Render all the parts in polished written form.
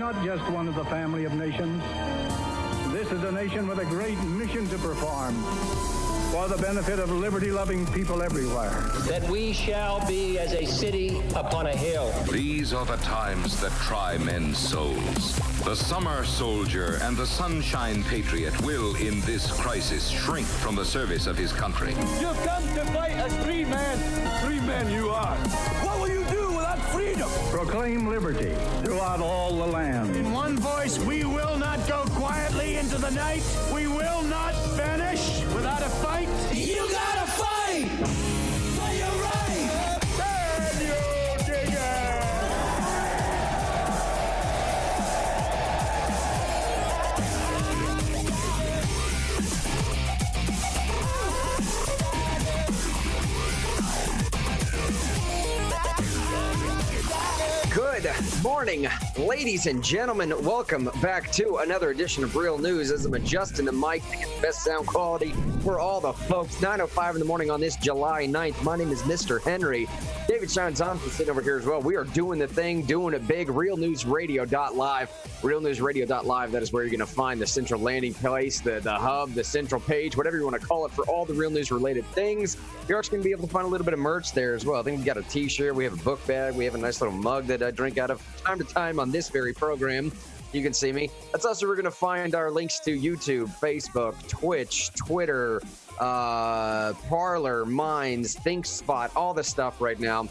not just one of the family of nations. This is a nation with a great mission to perform for the benefit of liberty-loving people everywhere. That we shall be as a city upon a hill. These are the times that try men's souls. The summer soldier and the sunshine patriot will, in this crisis, shrink from the service of his country. You've come to fight as three men you are. What will you do without freedom? Proclaim liberty throughout all the land. In one voice, we will not go quietly into the night. We will not vanish without a fight. You gotta fight for your right. Can you dig it? Good morning, ladies and gentlemen. Welcome back to another edition of Real News. As I'm adjusting the mic to get the best sound quality for all the folks. 9:05 in the morning on this July 9th. My name is Mr. Henry. David Sean Thompson sitting over here as well. We are doing the thing, doing it big. RealNewsRadio.live. RealNewsRadio.live. That is where you're going to find the central landing place, the hub, the central page, whatever you want to call it, for all the real news related things. You're also going to be able to find a little bit of merch there as well. I think we got a t-shirt. We have a book bag. We have a nice little mug that I drink out of from time to time on this very program. You can see me. That's also where we're going to find our links to YouTube, Facebook, Twitch, Twitter, Parler, Minds, ThinkSpot, all this stuff right now.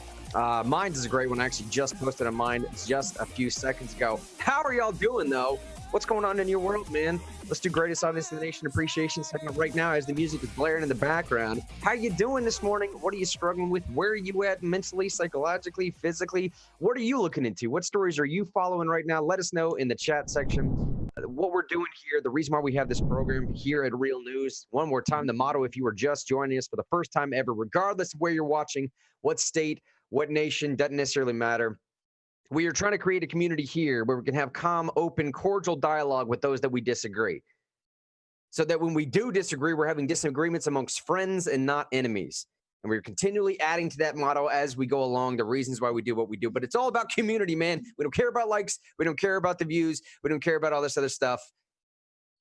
Minds is a great one. I actually just posted on mine just a few seconds ago. How are y'all doing, though? What's going on in your world, man? Let's do Greatest Audience in the Nation Appreciation segment right now as the music is blaring in the background. How you doing this morning? What are you struggling with? Where are you at mentally, psychologically, physically? What are you looking into? What stories are you following right now? Let us know in the chat section what we're doing here, the reason why we have this program here at Real News. One more time, the motto, if you are just joining us for the first time ever, regardless of where you're watching, what state, what nation, doesn't necessarily matter. We are trying to create a community here where we can have calm, open, cordial dialogue with those that we disagree. So that when we do disagree, we're having disagreements amongst friends and not enemies. And we're continually adding to that motto as we go along, the reasons why we do what we do. But it's all about community, man. We don't care about likes. We don't care about the views. We don't care about all this other stuff.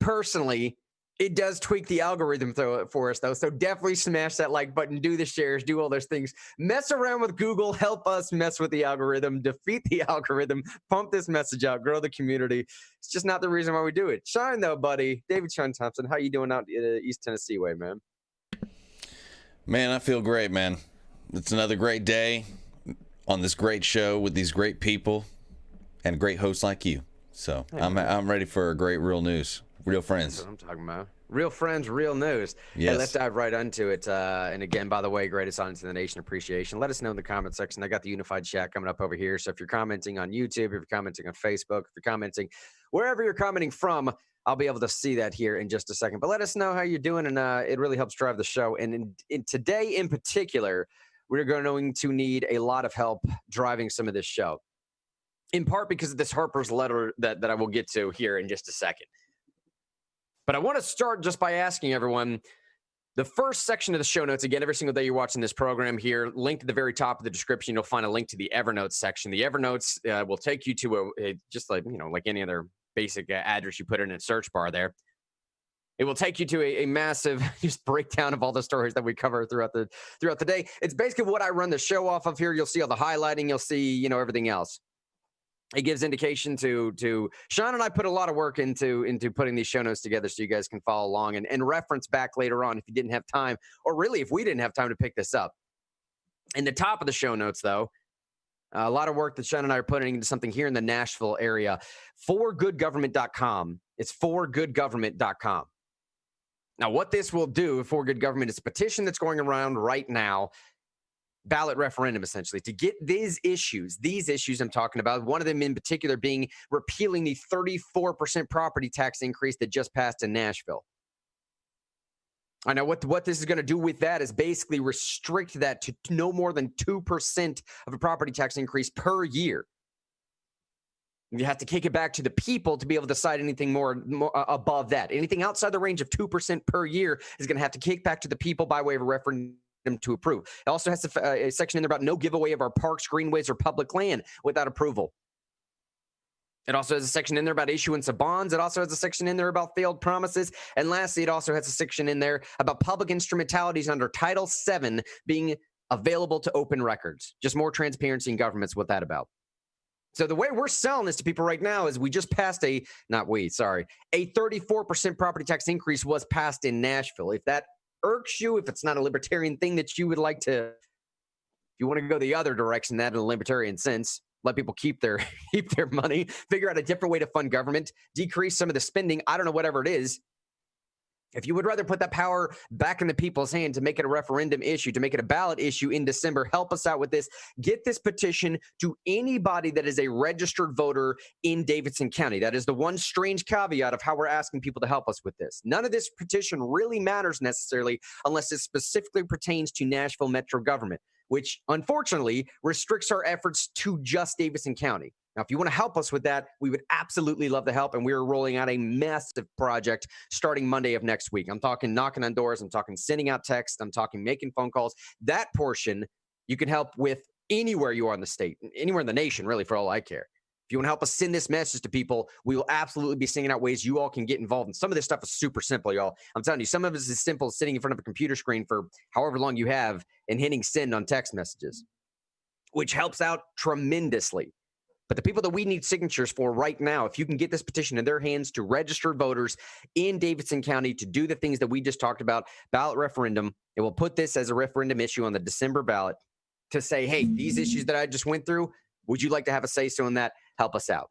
Personally, it does tweak the algorithm for us, though. So definitely smash that like button, do the shares, do all those things. Mess around with Google. Help us mess with the algorithm, defeat the algorithm, pump this message out, grow the community. It's just not the reason why we do it. Shine, though, buddy. David Sean Thompson, how you doing out East Tennessee way, man? Man, I feel great, man. It's another great day on this great show with these great people and great hosts like you. So I'm ready for a great Real News. Real friends. That's what I'm talking about. Real friends, real news. Yes. Hey, let's dive right into it. And again, by the way, Greatest Audience in the Nation Appreciation. Let us know in the comment section. I got the unified chat coming up over here. So if you're commenting on YouTube, if you're commenting on Facebook, if you're commenting wherever you're commenting from, I'll be able to see that here in just a second. But let us know how you're doing, and it really helps drive the show. And in today in particular, we're going to need a lot of help driving some of this show, in part because of this Harper's letter that I will get to here in just a second. But I want to start just by asking everyone, the first section of the show notes, again, every single day you're watching this program here, linked at the very top of the description, you'll find a link to the Evernote section. The Evernotes will take you to just like any other basic address you put in a search bar there. It will take you to a massive just breakdown of all the stories that we cover throughout the day. It's basically what I run the show off of here. You'll see all the highlighting. You'll see, everything else. It gives indication to Sean and I put a lot of work into putting these show notes together so you guys can follow along and reference back later on if you didn't have time, or really if we didn't have time to pick this up. In the top of the show notes, though, a lot of work that Sean and I are putting into something here in the Nashville area. forgoodgovernment.com. It's forgoodgovernment.com. Now, what this will do for Good Government is a petition that's going around right now, ballot referendum, essentially, to get these issues I'm talking about, one of them in particular being repealing the 34% property tax increase that just passed in Nashville. I know what this is going to do with that is basically restrict that to no more than 2% of a property tax increase per year. You have to kick it back to the people to be able to decide anything more above that. Anything outside the range of 2% per year is going to have to kick back to the people by way of a referendum to approve. It also has a section in there about no giveaway of our parks, greenways, or public land without approval. It also has a section in there about issuance of bonds. It also has a section in there about failed promises. And lastly, it also has a section in there about public instrumentalities under Title VII being available to open records. Just more transparency in government's what that about. So the way we're selling this to people right now is we just passed a 34% property tax increase was passed in Nashville. If that irks you, if it's not a libertarian thing that you would like to, if you want to go the other direction, that in a libertarian sense, let people keep their money, figure out a different way to fund government, decrease some of the spending, I don't know, whatever it is. If you would rather put that power back in the people's hand to make it a referendum issue, to make it a ballot issue in December, help us out with this. Get this petition to anybody that is a registered voter in Davidson County. That is the one strange caveat of how we're asking people to help us with this. None of this petition really matters necessarily unless it specifically pertains to Nashville Metro government, which unfortunately restricts our efforts to just Davidson County. Now, if you want to help us with that, we would absolutely love to help. And we are rolling out a massive project starting Monday of next week. I'm talking knocking on doors. I'm talking sending out texts. I'm talking making phone calls. That portion you can help with anywhere you are in the state, anywhere in the nation, really, for all I care. If you want to help us send this message to people, we will absolutely be sending out ways you all can get involved. And some of this stuff is super simple, y'all. I'm telling you, some of it is as simple as sitting in front of a computer screen for however long you have and hitting send on text messages, which helps out tremendously. But the people that we need signatures for right now, if you can get this petition in their hands to register voters in Davidson County to do the things that we just talked about, ballot referendum, it will put this as a referendum issue on the December ballot to say, hey, these issues that I just went through, would you like to have a say-so in that? Help us out.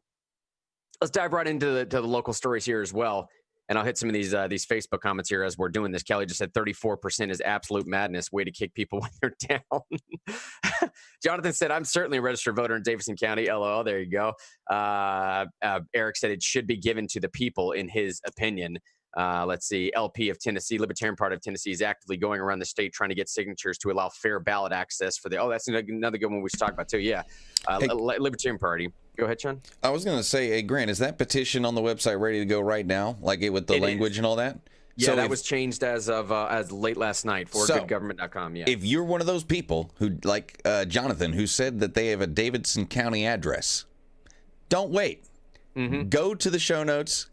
Let's dive right into the local stories here as well. And I'll hit some of these Facebook comments here as we're doing this. Kelly just said 34% is absolute madness. Way to kick people when they're down. Jonathan said, I'm certainly a registered voter in Davidson County. LOL, there you go. Eric said it should be given to the people in his opinion. Let's see. LP of Tennessee, Libertarian Party of Tennessee, is actively going around the state trying to get signatures to allow fair ballot access for the. Oh, that's another good one we should talk about too. Yeah, hey, Libertarian Party. Go ahead, Sean. I was going to say, hey, Grant, is that petition on the website ready to go right now? Like it with the language and all that? Yeah, so that was changed as late last night for goodgovernment.com. Yeah. If you're one of those people who, like Jonathan, who said that they have a Davidson County address, don't wait. Mm-hmm. Go to the show notes.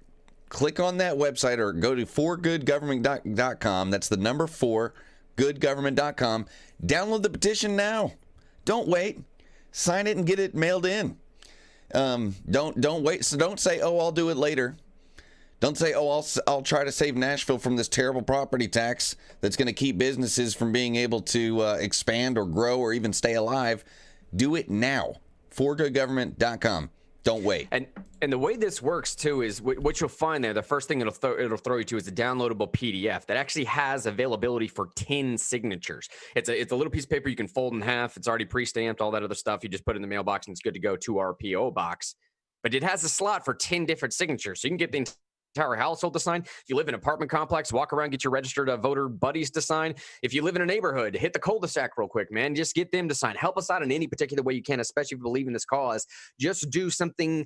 Click on that website or go to forgoodgovernment.com. That's the number 4, goodgovernment.com. Download the petition now. Don't wait. Sign it and get it mailed in. Don't wait. So don't say, oh, I'll do it later. Don't say, oh, I'll try to save Nashville from this terrible property tax that's going to keep businesses from being able to expand or grow or even stay alive. Do it now. forgoodgovernment.com. Don't wait. And the way this works, too, is what you'll find there, the first thing it'll throw you to is a downloadable PDF that actually has availability for 10 signatures. It's a little piece of paper you can fold in half. It's already pre-stamped, all that other stuff. You just put it in the mailbox and it's good to go to our PO box. But it has a slot for 10 different signatures. So you can get the entire household to sign. If you live in an apartment complex, walk around, get your registered voter buddies to sign. If you live in a neighborhood, hit the cul-de-sac real quick, man. Just get them to sign. Help us out in any particular way you can, especially if you believe in this cause. Just do something,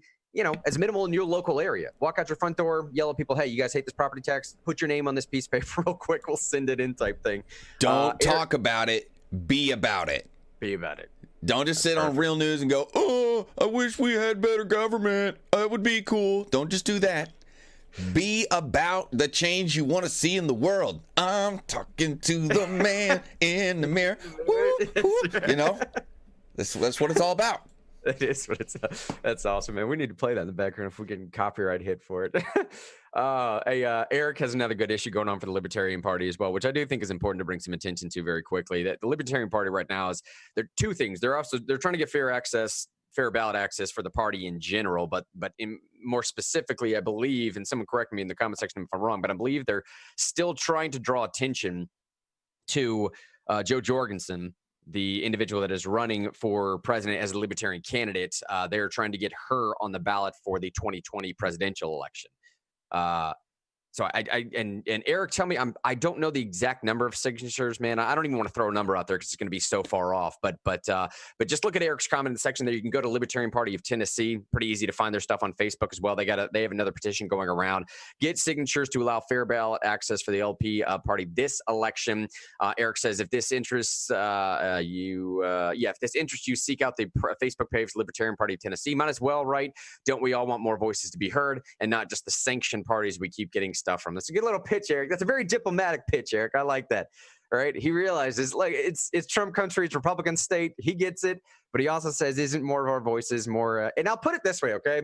as minimal in your local area. Walk out your front door, yell at people, hey, you guys hate this property tax? Put your name on this piece of paper real quick. We'll send it in type thing. Don't talk about it. Be about it. Be about it. Don't just sit on Real News and go, oh, I wish we had better government. That would be cool. Don't just do that. Be about the change you want to see in the world. I'm talking to the man in the mirror. Woo, woo. That's what it's all about. That is what it's. That's awesome, man. We need to play that in the background if we get copyright hit for it. Eric has another good issue going on for the Libertarian Party as well, which I do think is important to bring some attention to very quickly. That the Libertarian Party right now there are two things. They're trying to get fair ballot access for the party in general, but more specifically, I believe, and someone correct me in the comment section if I'm wrong, but I believe they're still trying to draw attention to Jo Jorgensen, the individual that is running for president as a Libertarian candidate. They're trying to get her on the ballot for the 2020 presidential election. So and Eric, tell me, I don't know the exact number of signatures, man. I don't even want to throw a number out there because it's going to be so far off. But just look at Eric's comment in the section there. You can go to Libertarian Party of Tennessee. Pretty easy to find their stuff on Facebook as well. They have another petition going around. Get signatures to allow fair ballot access for the LP party this election. Eric says if this interests you, seek out the Facebook page Libertarian Party of Tennessee. Might as well, right? Don't we all want more voices to be heard and not just the sanctioned parties we keep getting stuff from? That's a good little pitch, Eric. That's a very diplomatic pitch, Eric. I like that. All right. He realizes like it's Trump country, it's Republican state. He gets it, but he also says isn't more of our voices more. And I'll put it this way, okay?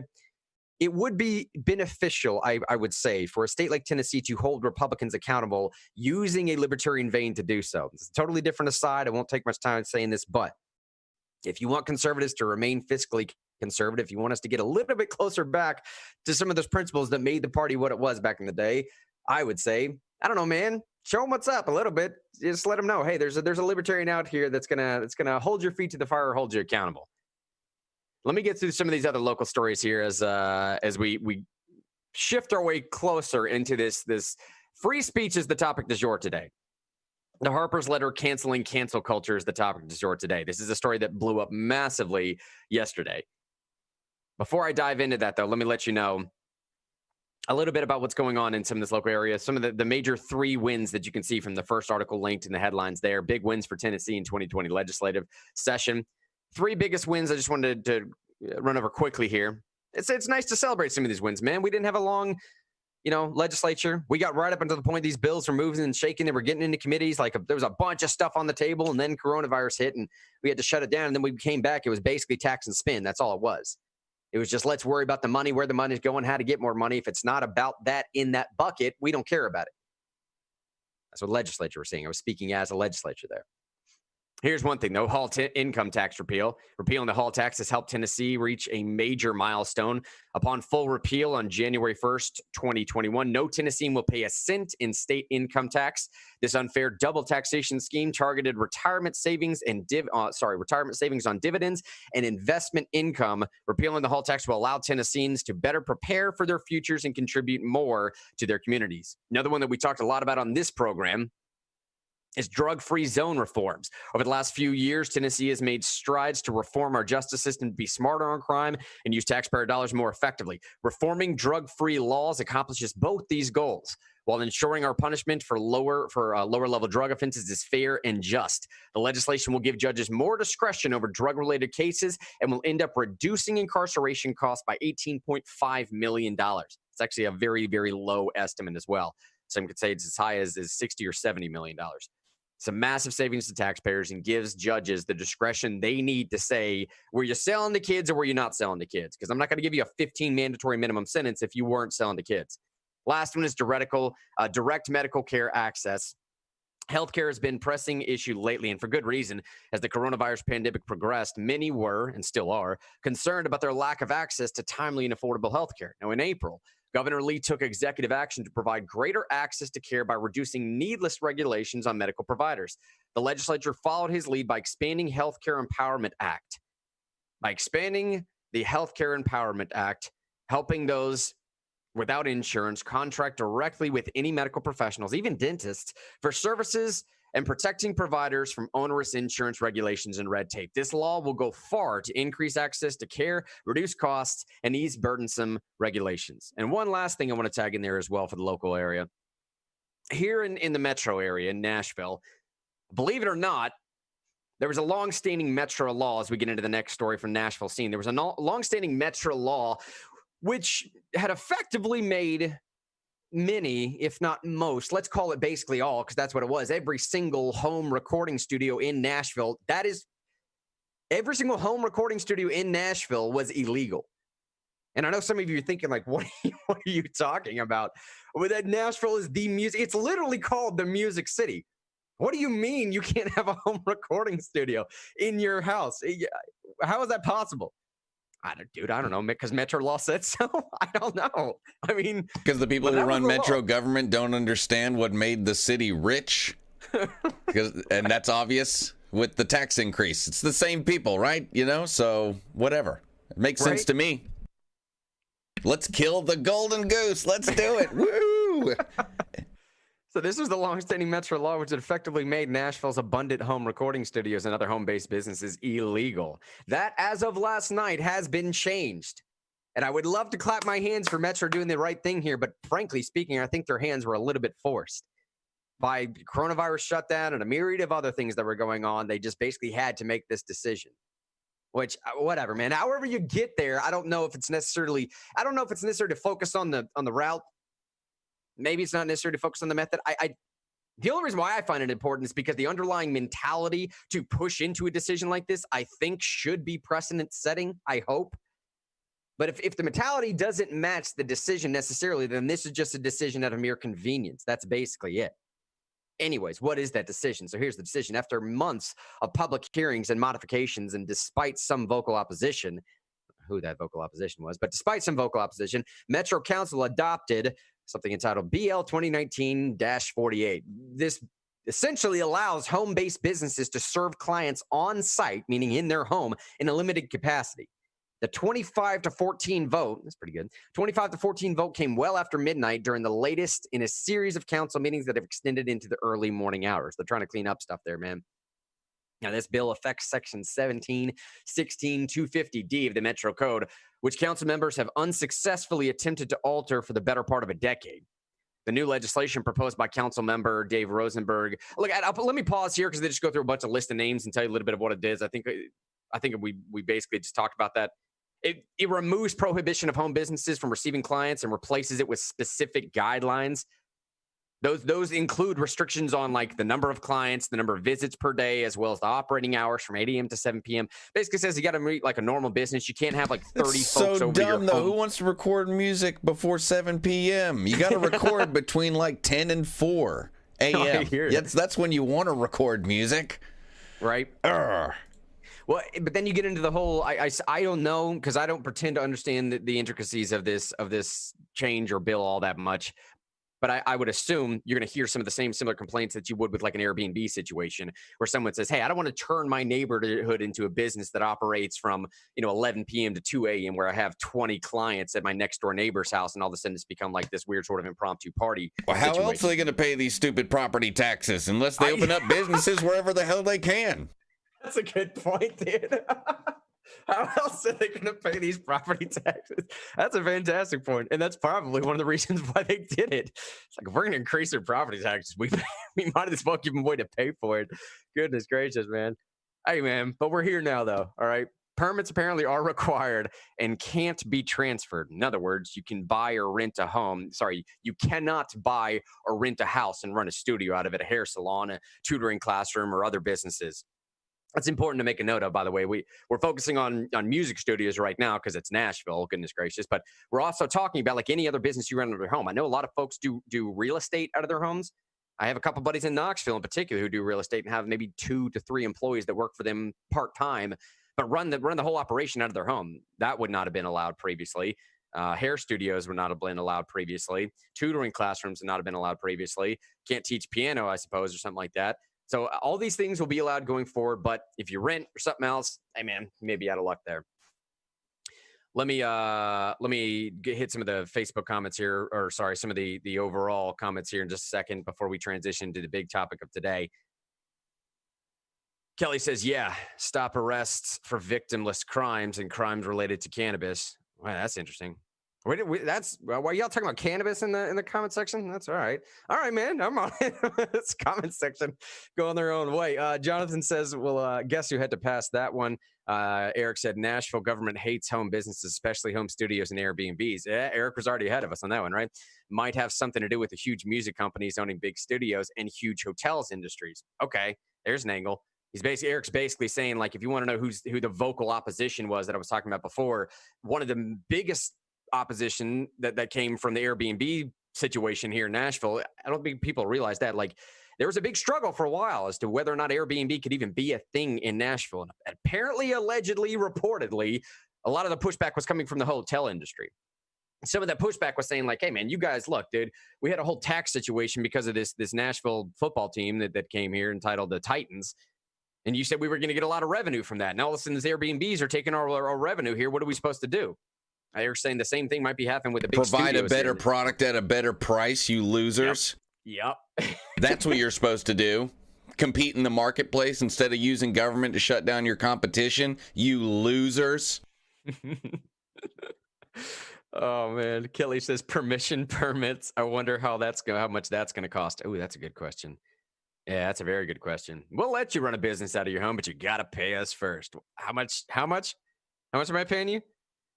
It would be beneficial, I would say, for a state like Tennessee to hold Republicans accountable using a libertarian vein to do so. It's a totally different aside. I won't take much time saying this, but if you want conservatives to remain fiscally conservative, you want us to get a little bit closer back to some of those principles that made the party what it was back in the day, I would say, I don't know, man, show them what's up a little bit. Just let them know, hey, there's a libertarian out here that's gonna hold your feet to the fire or hold you accountable. Let me get through some of these other local stories here as we shift our way closer into this free speech is the topic du jour today. The Harper's letter canceling cancel culture is the topic du jour today. This is a story that blew up massively yesterday. Before I dive into that, though, let me let you know a little bit about what's going on in some of this local area. Some of the major 3 wins that you can see from the first article linked in the headlines there. Big wins for Tennessee in 2020 legislative session. 3 biggest wins I just wanted to run over quickly here. It's nice to celebrate some of these wins, man. We didn't have a long legislature. We got right up until the point these bills were moving and shaking. They were getting into committees. There was a bunch of stuff on the table, and then coronavirus hit, and we had to shut it down. And then we came back. It was basically tax and spin. That's all it was. It was just let's worry about the money, where the money's going, how to get more money. If it's not about that in that bucket, we don't care about it. That's what legislature was saying. I was speaking as a legislature there. Here's one thing, though. Income tax repeal. Repealing the Hall tax has helped Tennessee reach a major milestone. Upon full repeal on January 1st, 2021, no Tennessean will pay a cent in state income tax. This unfair double taxation scheme targeted retirement savings on dividends and investment income. Repealing the Hall tax will allow Tennesseans to better prepare for their futures and contribute more to their communities. Another one that we talked a lot about on this program is drug-free zone reforms. Over the last few years, Tennessee has made strides to reform our justice system to be smarter on crime and use taxpayer dollars more effectively. Reforming drug-free laws accomplishes both these goals, while ensuring our punishment for lower-level drug offenses is fair and just. The legislation will give judges more discretion over drug-related cases and will end up reducing incarceration costs by $18.5 million. It's actually a very, very low estimate as well. Some could say it's as high as $60 or $70 million. Some massive savings to taxpayers and gives judges the discretion they need to say, were you selling to kids or were you not selling to kids? Because I'm not going to give you a 15 mandatory minimum sentence if you weren't selling to kids. Last one is direct medical care access. Healthcare has been a pressing issue lately, and for good reason. As the coronavirus pandemic progressed, many were, and still are, concerned about their lack of access to timely and affordable healthcare. Now, in April, Governor Lee took executive action to provide greater access to care by reducing needless regulations on medical providers. The legislature followed his lead by expanding Healthcare Empowerment Act. By expanding the Healthcare Empowerment Act, helping those without insurance contract directly with any medical professionals, even dentists, for services and protecting providers from onerous insurance regulations and red tape. This law will go far to increase access to care, reduce costs, and ease burdensome regulations. And one last thing I want to tag in there as well for the local area. Here in the metro area in Nashville, believe it or not, there was a long-standing metro law, as we get into the next story from Nashville scene. There was a long-standing metro law which had effectively made many, if not most, let's call it basically all, because that's what it was, every single home recording studio in Nashville, every single home recording studio in Nashville was illegal. And I know some of you are thinking, like, what are you talking about? Well, that Nashville is the music. It's literally called the Music City. What do you mean you can't have a home recording studio in your house? How is that possible? I don't know, because Metro law said so. I don't know. I mean, because the people who run Metro government don't understand what made the city rich, and that's obvious with the tax increase. It's the same people, right? So whatever. It makes sense to me. Let's kill the golden goose. Let's do it. Woo! Woo! So this was the longstanding Metro law, which had effectively made Nashville's abundant home recording studios and other home-based businesses illegal. That, as of last night, has been changed. And I would love to clap my hands for Metro doing the right thing here, but frankly speaking, I think their hands were a little bit forced. By coronavirus shutdown and a myriad of other things that were going on, they just basically had to make this decision. Which, whatever, man. However you get there, I don't know if it's necessary to focus on the route. Maybe it's not necessary to focus on the method. The only reason why I find it important is because the underlying mentality to push into a decision like this, I think, should be precedent setting. I hope. But if the mentality doesn't match the decision necessarily, then this is just a decision out of mere convenience. That's basically it. Anyways, what is that decision? So here's the decision. After months of public hearings and modifications, and despite some vocal opposition, who that vocal opposition was, but despite some vocal opposition, Metro Council adopted something entitled BL 2019-48. This essentially allows home-based businesses to serve clients on site, meaning in their home, in a limited capacity. The 25-14 vote, that's pretty good, 25-14 vote came well after midnight during the latest in a series of council meetings that have extended into the early morning hours. They're trying to clean up stuff there, man. Now, this bill affects Section 17-16-250D of the Metro Code, which council members have unsuccessfully attempted to alter for the better part of a decade. The new legislation proposed by council member Dave Rosenberg. Look, let me pause here because they just go through a bunch of list of names and tell you a little bit of what it is. I think we basically just talked about that. It removes prohibition of home businesses from receiving clients and replaces it with specific guidelines. Those include restrictions on like the number of clients, the number of visits per day, as well as the operating hours from 8 a.m. to 7 p.m. Basically says you got to meet like a normal business. You can't have like 30 It's folks so over dumb, your though. home. Who wants to record music before 7 p.m.? You got to record between like 10 and 4 a.m. I hear you. That's when you want to record music. Right? Well, but then you get into the whole, I don't know, because I don't pretend to understand the intricacies of this change or bill all that much. But I would assume you're going to hear some of the same similar complaints that you would with like an Airbnb situation where someone says, hey, I don't want to turn my neighborhood into a business that operates from, 11 p.m. to 2 a.m. where I have 20 clients at my next door neighbor's house. And all of a sudden it's become like this weird sort of impromptu party. Well, how situation. else are they going to pay these stupid property taxes unless they open up businesses wherever the hell they can? That's a good point, dude. How else are they going to pay these property taxes? That's a fantastic point. And that's probably one of the reasons why they did it. It's like, if we're going to increase their property taxes, we might as well give them a way to pay for it. Goodness gracious, man. Hey, man, but we're here now, though, all right? Permits apparently are required and can't be transferred. In other words, you can buy or rent a home. Sorry, you cannot buy or rent a house and run a studio out of it, a hair salon, a tutoring classroom, or other businesses. That's important to make a note of, by the way. We're focusing on music studios right now because it's Nashville, goodness gracious. But we're also talking about like any other business you run out of their home. I know a lot of folks do real estate out of their homes. I have a couple buddies in Knoxville in particular who do real estate and have maybe 2 to 3 employees that work for them part-time, but run the whole operation out of their home. That would not have been allowed previously. Hair studios would not have been allowed previously. Tutoring classrooms would not have been allowed previously. Can't teach piano, I suppose, or something like that. So all these things will be allowed going forward, but if you rent or something else, hey man, you may be out of luck there. Let me hit some of the Facebook comments here, or sorry, some of the overall comments here in just a second before we transition to the big topic of today. Kelly says, yeah, stop arrests for victimless crimes and crimes related to cannabis. Wow, that's interesting. Why are y'all talking about cannabis in the comment section? That's all right. All right, man. I'm on it. This comment section going their own way. Jonathan says, well, guess who had to pass that one? Eric said, Nashville government hates home businesses, especially home studios and Airbnbs. Yeah, Eric was already ahead of us on that one, right? Might have something to do with the huge music companies owning big studios and huge hotels industries. Okay, there's an angle. Eric's basically saying, like, if you want to know who the vocal opposition was that I was talking about before, one of the biggest opposition that came from the Airbnb situation here in Nashville. I don't think people realize that. Like, there was a big struggle for a while as to whether or not Airbnb could even be a thing in Nashville. And apparently, allegedly, reportedly, a lot of the pushback was coming from the hotel industry. Some of that pushback was saying, like, hey, man, you guys, look, dude, we had a whole tax situation because of this Nashville football team that came here entitled the Titans. And you said we were going to get a lot of revenue from that. Now all of a sudden, these Airbnbs are taking our revenue here. What are we supposed to do? They're saying the same thing might be happening with the big Provide a studios better here. product at a better price, you losers. Yep. That's what you're supposed to do. Compete in the marketplace instead of using government to shut down your competition, you losers. Oh man, Kelly says permission permits. I wonder how much that's going to cost. Oh, that's a good question. Yeah, that's a very good question. We'll let you run a business out of your home, but you got to pay us first. How much am I paying you?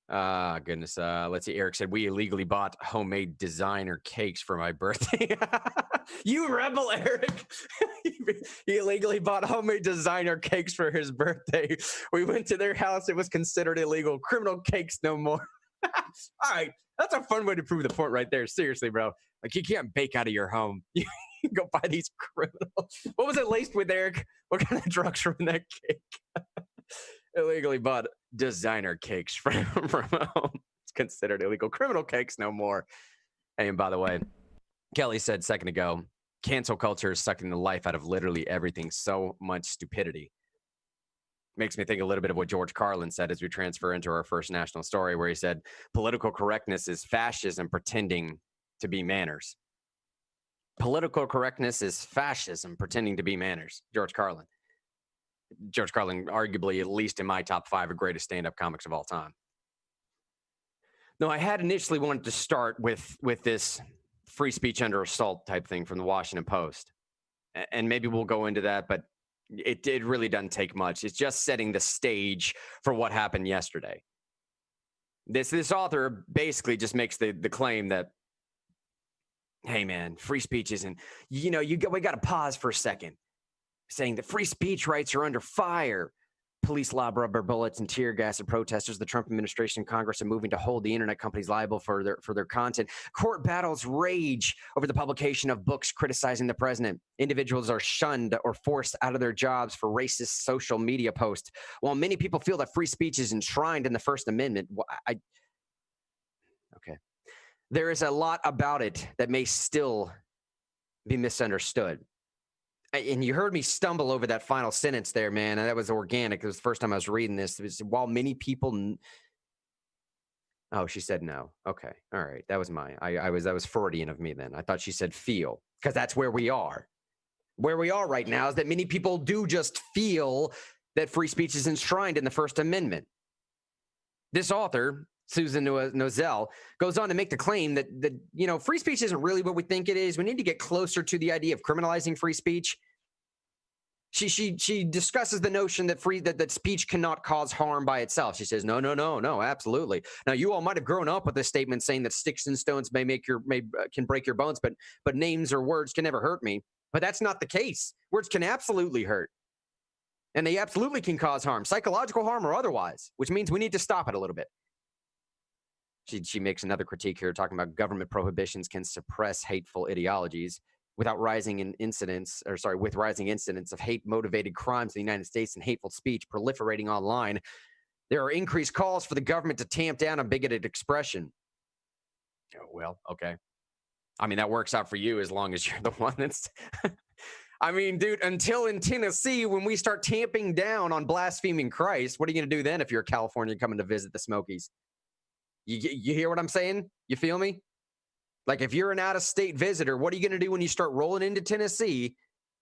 Goodness. Let's see. Eric said we illegally bought homemade designer cakes for my birthday. You rebel, Eric. He illegally bought homemade designer cakes for his birthday. We went to their house. It was considered illegal. Criminal cakes no more. All right. That's a fun way to prove the point right there. Seriously, bro. Like, you can't bake out of your home. You go buy these criminal. What was it laced with, Eric? What kind of drugs were in that cake? Illegally bought designer cakes from home. It's considered illegal. Criminal cakes no more. Hey, and by the way, Kelly said a second ago, cancel culture is sucking the life out of literally everything. So much stupidity. Makes me think a little bit of what George Carlin said as we transfer into our first national story, where he said political correctness is fascism pretending to be manners. Political correctness is fascism pretending to be manners. George Carlin, arguably, at least in my top 5 of greatest stand-up comics of all time. No, I had initially wanted to start with this free speech under assault type thing from the Washington Post. And maybe we'll go into that, but it really doesn't take much. It's just setting the stage for what happened yesterday. This author basically just makes the claim that, hey man, free speech isn't, we got to pause for a second. Saying that free speech rights are under fire. Police lob rubber bullets and tear gas at protesters. The Trump administration and Congress are moving to hold the internet companies liable for their content. Court battles rage over the publication of books criticizing the president. Individuals are shunned or forced out of their jobs for racist social media posts. While many people feel that free speech is enshrined in the First Amendment, okay, there is a lot about it that may still be misunderstood. And you heard me stumble over that final sentence there, man. And that was organic. It was the first time I was reading this. It was, while many people... Oh, she said no. Okay. All right. That was that was Freudian of me then. I thought she said feel, because that's where we are. Where we are right now is that many people do just feel that free speech is enshrined in the First Amendment. This author, Susan Nozell, goes on to make the claim that free speech isn't really what we think it is. We need to get closer to the idea of criminalizing free speech. She discusses the notion that speech cannot cause harm by itself. She says, no, absolutely. Now, you all might have grown up with this statement saying that sticks and stones can break your bones, but names or words can never hurt me. But that's not the case. Words can absolutely hurt. And they absolutely can cause harm, psychological harm or otherwise, which means we need to stop it a little bit. She makes another critique here talking about government prohibitions can suppress hateful ideologies with rising incidents of hate-motivated crimes in the United States and hateful speech proliferating online. There are increased calls for the government to tamp down on bigoted expression. Oh, well, okay. I mean, that works out for you as long as you're the one that's... I mean, dude, until in Tennessee, when we start tamping down on blaspheming Christ, what are you going to do then if you're a Californian coming to visit the Smokies? You hear what I'm saying? You feel me? Like, if you're an out-of-state visitor, what are you going to do when you start rolling into Tennessee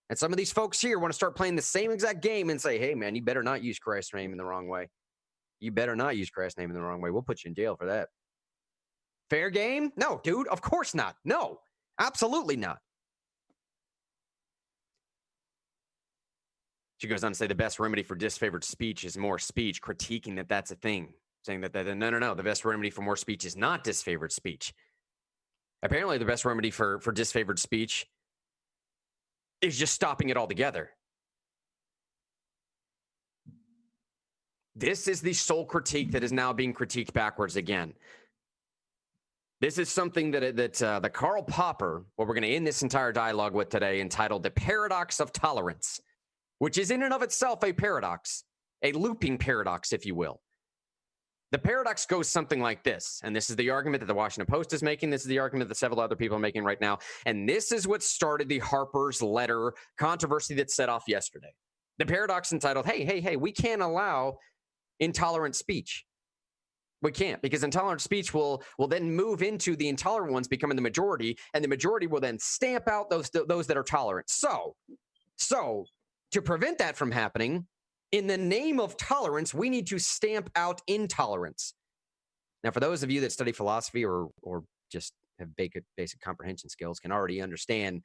and some of these folks here want to start playing the same exact game and say, hey, man, you better not use Christ's name in the wrong way. You better not use Christ's name in the wrong way. We'll put you in jail for that. Fair game? No, dude, of course not. No, absolutely not. She goes on to say the best remedy for disfavored speech is more speech, critiquing that that's a thing. Saying that no, the best remedy for more speech is not disfavored speech. Apparently, the best remedy for disfavored speech is just stopping it altogether. This is the sole critique that is now being critiqued backwards again. This is something that Karl Popper, what we're going to end this entire dialogue with today, entitled The Paradox of Tolerance, which is in and of itself a paradox, a looping paradox, if you will. The paradox goes something like this, and this is the argument that the Washington Post is making. This is the argument that several other people are making right now, and this is what started the Harper's letter controversy that set off yesterday. The paradox entitled, hey, we can't allow intolerant speech. We can't, because intolerant speech will then move into the intolerant ones becoming the majority, and the majority will then stamp out those that are tolerant. So to prevent that from happening, in the name of tolerance, we need to stamp out intolerance. Now, for those of you that study philosophy or just have basic comprehension skills, can already understand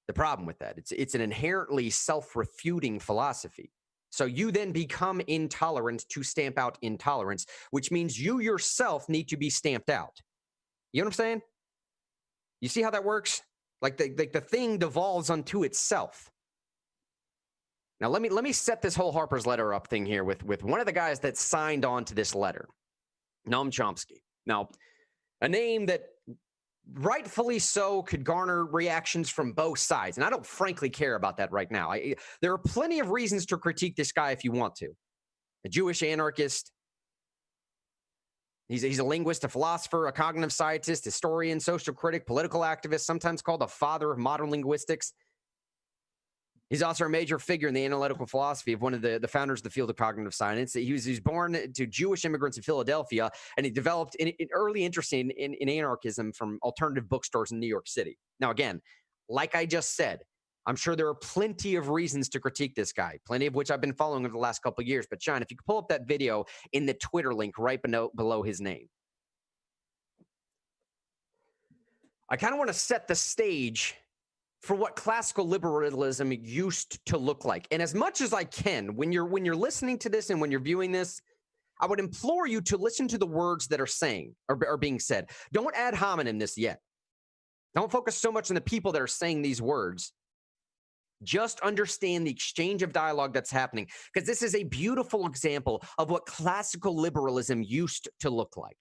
the problem with that. It's an inherently self-refuting philosophy. So you then become intolerant to stamp out intolerance, which means you yourself need to be stamped out. You know what I'm saying? You see how that works? Like the thing devolves unto itself. Now let me set this whole Harper's letter up thing here with one of the guys that signed on to this letter, Noam Chomsky. Now, a name that rightfully so could garner reactions from both sides, and I don't frankly care about that right now. There are plenty of reasons to critique this guy if you want to. A Jewish anarchist. He's a linguist, a philosopher, a cognitive scientist, historian, social critic, political activist, sometimes called the father of modern linguistics. He's also a major figure in the analytical philosophy of one of the founders of the field of cognitive science. He was born to Jewish immigrants in Philadelphia, and he developed an early interest in anarchism from alternative bookstores in New York City. Now, again, like I just said, I'm sure there are plenty of reasons to critique this guy, plenty of which I've been following over the last couple of years. But, John, if you could pull up that video in the Twitter link right below his name. I kind of want to set the stage for what classical liberalism used to look like. And as much as I can, when you're listening to this and when you're viewing this, I would implore you to listen to the words that are being said. Don't ad hominem this yet. Don't focus so much on the people that are saying these words. Just understand the exchange of dialogue that's happening, because this is a beautiful example of what classical liberalism used to look like.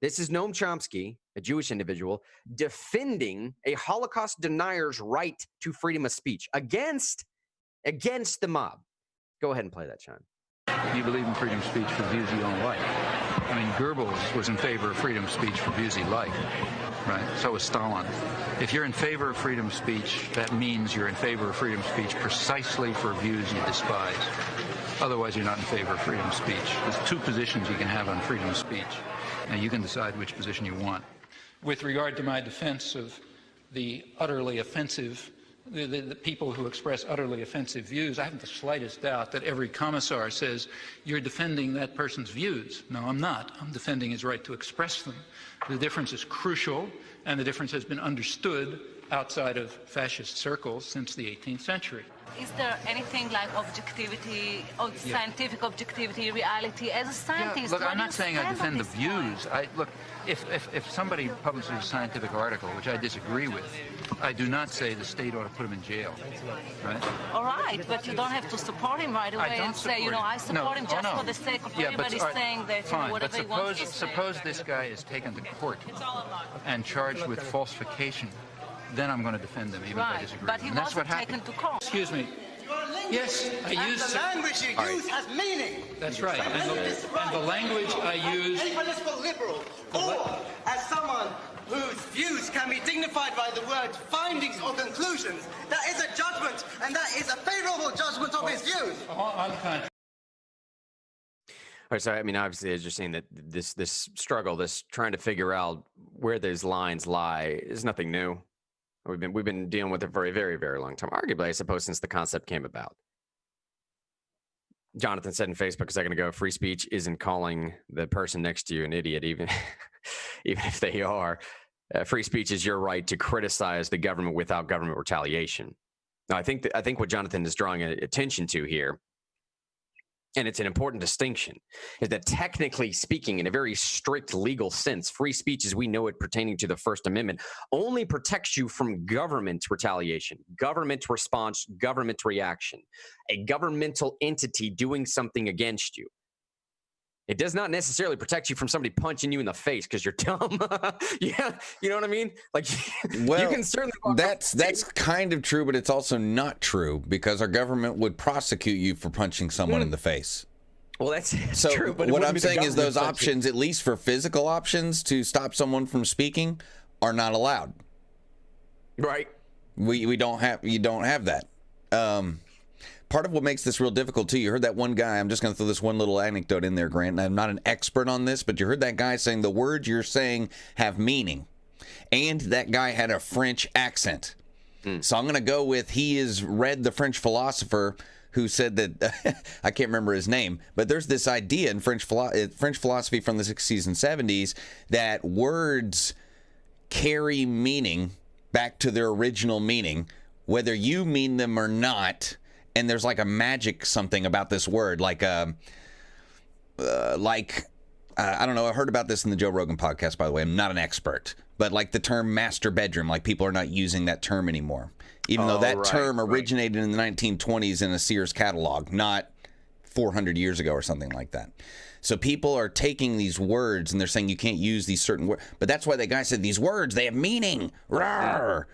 This is Noam Chomsky, a Jewish individual, defending a Holocaust denier's right to freedom of speech against the mob. Go ahead and play that, Sean. You believe in freedom of speech for views you don't like. I mean, Goebbels was in favor of freedom of speech for views he liked, right? So was Stalin. If you're in favor of freedom of speech, that means you're in favor of freedom of speech precisely for views you despise. Otherwise, you're not in favor of freedom of speech. There's two positions you can have on freedom of speech. Now, you can decide which position you want. With regard to my defense of the utterly offensive, the people who express utterly offensive views, I haven't the slightest doubt that every commissar says, you're defending that person's views. No, I'm not. I'm defending his right to express them. The difference is crucial, and the difference has been understood outside of fascist circles since the 18th century. Is there anything like objectivity, scientific objectivity, reality? As a scientist, look, I'm not saying I defend the views. Look, if somebody publishes a scientific article, which I disagree with, I do not say the state ought to put him in jail, right? All right, but you don't have to support him right away and say, I support him just for the sake of everybody saying that whatever he wants to say. Suppose this guy is taken to court and charged with falsification. Then I'm going to defend him, even if I disagree. But he wasn't taken to court. Excuse me. Yes, I use... the language you use has meaning. That's right. And the language I use... A political liberal, or as someone whose views can be dignified by the word findings or conclusions, that is a judgment, and that is a favorable judgment of his views. On contrary. All right, so I mean, obviously, as you're saying, that this struggle, this trying to figure out where those lines lie, is nothing new. We've been dealing with it for a very, very long time, arguably, I suppose, since the concept came about. Jonathan said in Facebook a second ago, free speech isn't calling the person next to you an idiot, even if they are. Free speech is your right to criticize the government without government retaliation. Now, I think what Jonathan is drawing attention to here, and it's an important distinction, is that technically speaking, in a very strict legal sense, free speech as we know it pertaining to the First Amendment only protects you from government retaliation, government response, government reaction, a governmental entity doing something against you. It does not necessarily protect you from somebody punching you in the face because you're dumb. Yeah, you know what I mean? Like, well, you can certainly. That's kind of true, but it's also not true because our government would prosecute you for punching someone in the face. Well, that's so true. But what I'm saying is those options, at least for physical options to stop someone from speaking, are not allowed. part of what makes this real difficult too, you heard that one guy, I'm just going to throw this one little anecdote in there, Grant, and I'm not an expert on this, but you heard that guy saying the words you're saying have meaning. And that guy had a French accent. So I'm going to go with he has read the French philosopher who said that, I can't remember his name, but there's this idea in French philosophy from the 60s and 70s that words carry meaning back to their original meaning, whether you mean them or not. And there's like a magic something about this word, like I don't know. I heard about this in the Joe Rogan podcast, by the way. I'm not an expert, but like the term master bedroom, like people are not using that term anymore, even though that term originated in the 1920s in a Sears catalog, not 400 years ago or something like that. So people are taking these words and they're saying you can't use these certain words. But that's why the guy said these words, they have meaning. Rawr.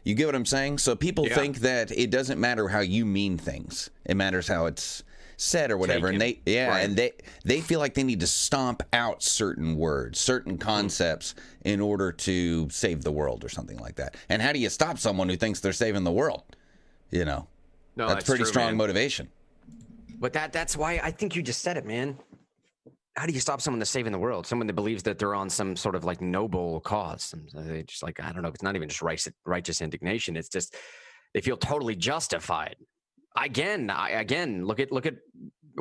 You get what I'm saying? So people think that it doesn't matter how you mean things. It matters how it's said or whatever. And they feel like they need to stomp out certain words, certain concepts in order to save the world or something like that. And how do you stop someone who thinks they're saving the world? You know, that's pretty true, strong motivation. But that's why I think you just said it, man. How do you stop someone that's saving the world? Someone that believes that they're on some sort of like noble cause. They just like, I don't know. It's not even just righteous indignation. It's just they feel totally justified. Again, look at. We're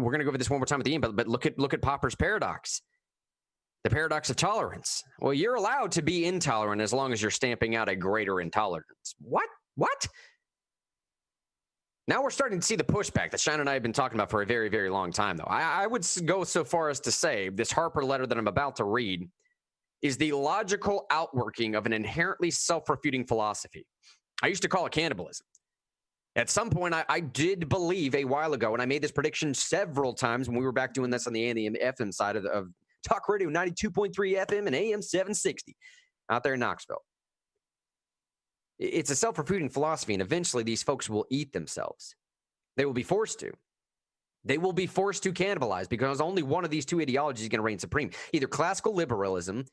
going to go over this one more time at the end, but look at Popper's paradox, the paradox of tolerance. Well, you're allowed to be intolerant as long as you're stamping out a greater intolerance. What? Now we're starting to see the pushback that Shannon and I have been talking about for a very, very long time, though. I would go so far as to say this Harper letter that I'm about to read is the logical outworking of an inherently self-refuting philosophy. I used to call it cannibalism. At some point, I did believe a while ago, and I made this prediction several times when we were back doing this on the AM FM side of Talk Radio 92.3 FM and AM 760 out there in Knoxville. It's a self-refuting philosophy, and eventually these folks will eat themselves. They will be forced to. They will be forced to cannibalize because only one of these two ideologies is going to reign supreme. Either classical liberalism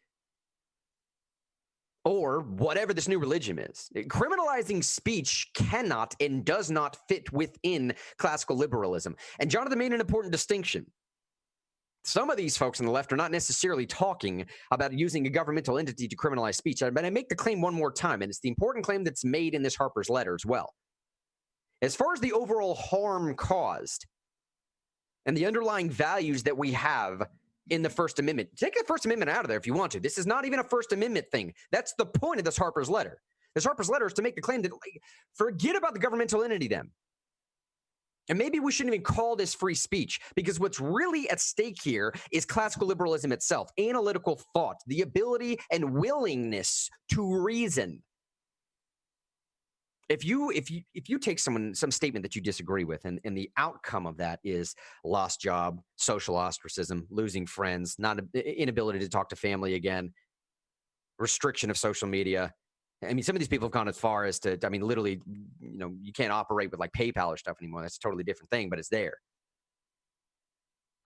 or whatever this new religion is. Criminalizing speech cannot and does not fit within classical liberalism. And Jonathan made an important distinction. Some of these folks on the left are not necessarily talking about using a governmental entity to criminalize speech. But I make the claim one more time, and it's the important claim that's made in this Harper's letter as well. As far as the overall harm caused and the underlying values that we have in the First Amendment, take the First Amendment out of there if you want to. This is not even a First Amendment thing. That's the point of this Harper's letter. This Harper's letter is to make the claim that, forget about the governmental entity then. And maybe we shouldn't even call this free speech, because what's really at stake here is classical liberalism itself, analytical thought, the ability and willingness to reason. If you take some statement that you disagree with, and the outcome of that is lost job, social ostracism, losing friends, inability to talk to family again, restriction of social media. I mean, some of these people have gone as far as to, literally, you can't operate with like PayPal or stuff anymore. That's a totally different thing, but it's there.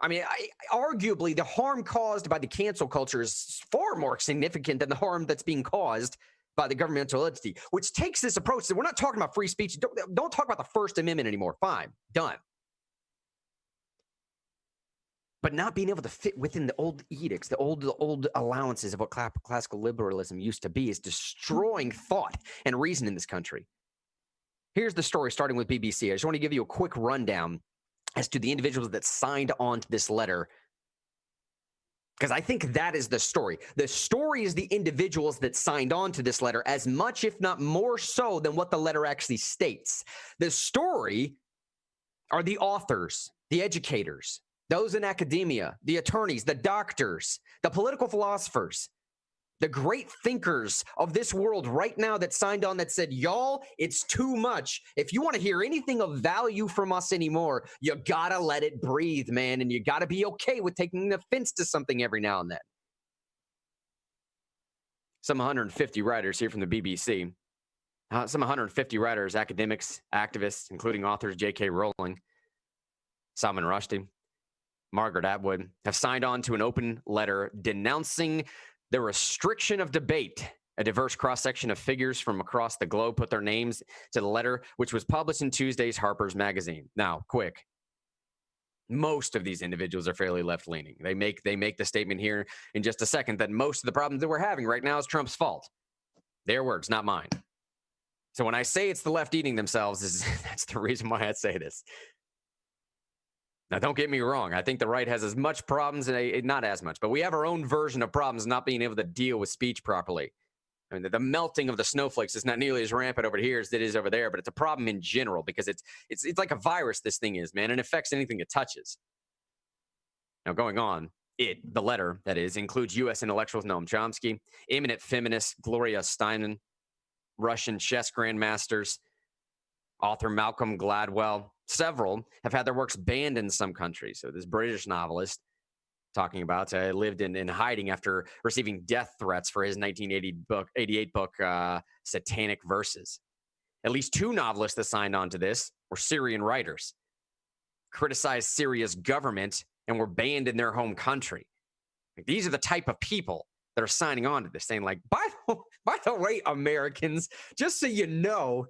Arguably, the harm caused by the cancel culture is far more significant than the harm that's being caused by the governmental entity, which takes this approach that we're not talking about free speech. Don't talk about the First Amendment anymore. Fine, done. But not being able to fit within the old edicts, the old allowances of what classical liberalism used to be, is destroying thought and reason in this country. Here's the story starting with BBC. I just want to give you a quick rundown as to the individuals that signed on to this letter, because I think that is the story. The story is the individuals that signed on to this letter as much, if not more so, than what the letter actually states. The story are the authors, the educators, those in academia, the attorneys, the doctors, the political philosophers, the great thinkers of this world right now that signed on, that said, y'all, it's too much. If you want to hear anything of value from us anymore, you got to let it breathe, man. And you got to be okay with taking offense to something every now and then. Some 150 writers here from the BBC. Some 150 writers, academics, activists, including authors J.K. Rowling, Salman Rushdie, Margaret Atwood, have signed on to an open letter denouncing the restriction of debate A diverse cross-section of figures from across the globe put their names to the letter, which was published in Tuesday's Harper's magazine. Now, quick. Most of these individuals are fairly left-leaning. They make the statement here in just a second that most of the problems that we're having right now is Trump's fault. Their words, not mine. So when I say it's the left eating themselves, that's the reason why I say this. Now, don't get me wrong. I think the right has as much problems, not as much, but we have our own version of problems not being able to deal with speech properly. I mean, the melting of the snowflakes is not nearly as rampant over here as it is over there, but it's a problem in general because it's like a virus, this thing is, man, and it affects anything it touches. Now, going on, the letter, that is, includes U.S. intellectuals Noam Chomsky, eminent feminist Gloria Steinem, Russian chess grandmasters, author Malcolm Gladwell. Several have had their works banned in some countries. So this British novelist talking about lived in hiding after receiving death threats for his 1988 book, Satanic Verses. At least 2 novelists that signed on to this were Syrian writers, criticized Syria's government, and were banned in their home country. These are the type of people that are signing on to this, saying like, by the way, Americans, just so you know,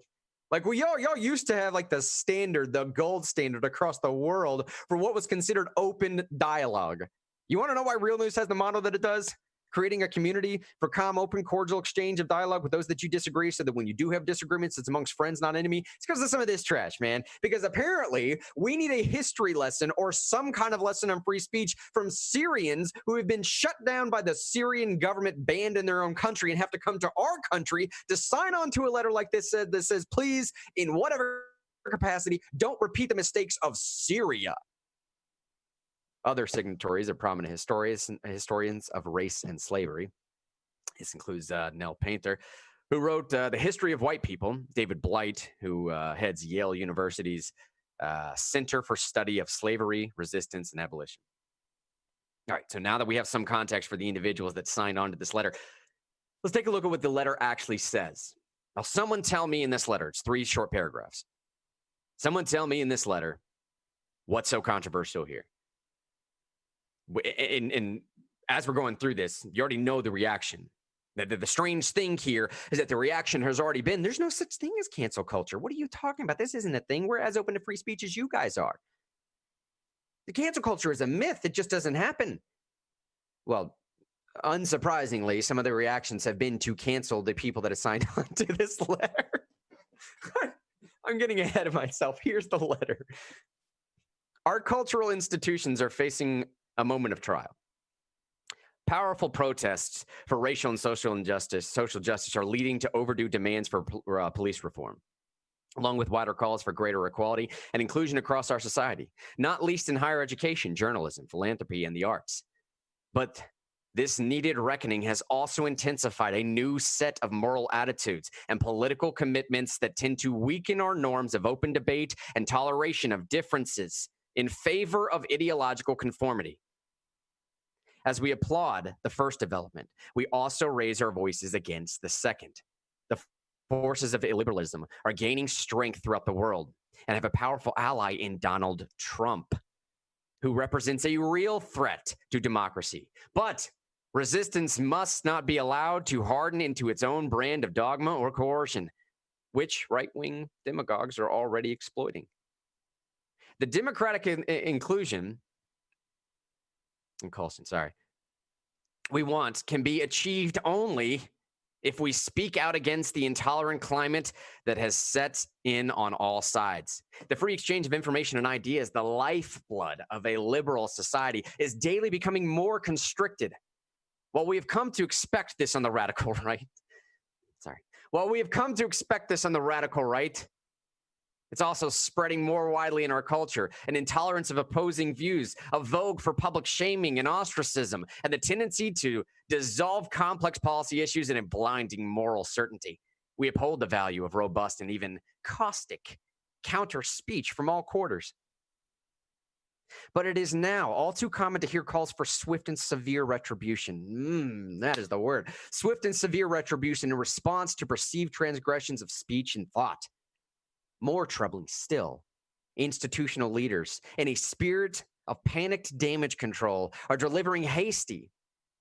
like y'all used to have like the gold standard across the world for what was considered open dialogue. You want to know why Real News has the motto that it does? Creating a community for calm, open, cordial exchange of dialogue with those that you disagree, so that when you do have disagreements, it's amongst friends, not enemy. It's because of some of this trash, man. Because apparently we need a history lesson or some kind of lesson on free speech from Syrians who have been shut down by the Syrian government, banned in their own country, and have to come to our country to sign on to a letter like this that says, please, in whatever capacity, don't repeat the mistakes of Syria. Other signatories are prominent historians of race and slavery. This includes Nell Painter, who wrote The History of White People, David Blight, who heads Yale University's Center for Study of Slavery, Resistance, and Abolition. All right, so now that we have some context for the individuals that signed on to this letter, let's take a look at what the letter actually says. Now, someone tell me in this letter, it's 3 short paragraphs. Someone tell me in this letter what's so controversial here. And as we're going through this, you already know the reaction. The strange thing here is that the reaction has already been, there's no such thing as cancel culture. What are you talking about? This isn't a thing. We're as open to free speech as you guys are. The cancel culture is a myth. It just doesn't happen. Well, unsurprisingly, some of the reactions have been to cancel the people that have signed on to this letter. I'm getting ahead of myself. Here's the letter. Our cultural institutions are facing a moment of trial. Powerful protests for racial and social justice are leading to overdue demands for police reform, along with wider calls for greater equality and inclusion across our society, not least in higher education, journalism, philanthropy, and the arts. But this needed reckoning has also intensified a new set of moral attitudes and political commitments that tend to weaken our norms of open debate and toleration of differences in favor of ideological conformity. As we applaud the first development, we also raise our voices against the second. The forces of illiberalism are gaining strength throughout the world and have a powerful ally in Donald Trump, who represents a real threat to democracy. But resistance must not be allowed to harden into its own brand of dogma or coercion, which right-wing demagogues are already exploiting. The democratic inclusion we want can be achieved only if we speak out against the intolerant climate that has set in on all sides. The free exchange of information and ideas, the lifeblood of a liberal society, is daily becoming more constricted. While we have come to expect this on the radical right, it's also spreading more widely in our culture, an intolerance of opposing views, a vogue for public shaming and ostracism, and the tendency to dissolve complex policy issues in a blinding moral certainty. We uphold the value of robust and even caustic counter speech from all quarters. But it is now all too common to hear calls for swift and severe retribution. That is the word. Swift and severe retribution in response to perceived transgressions of speech and thought. More troubling still, institutional leaders, in a spirit of panicked damage control, are delivering hasty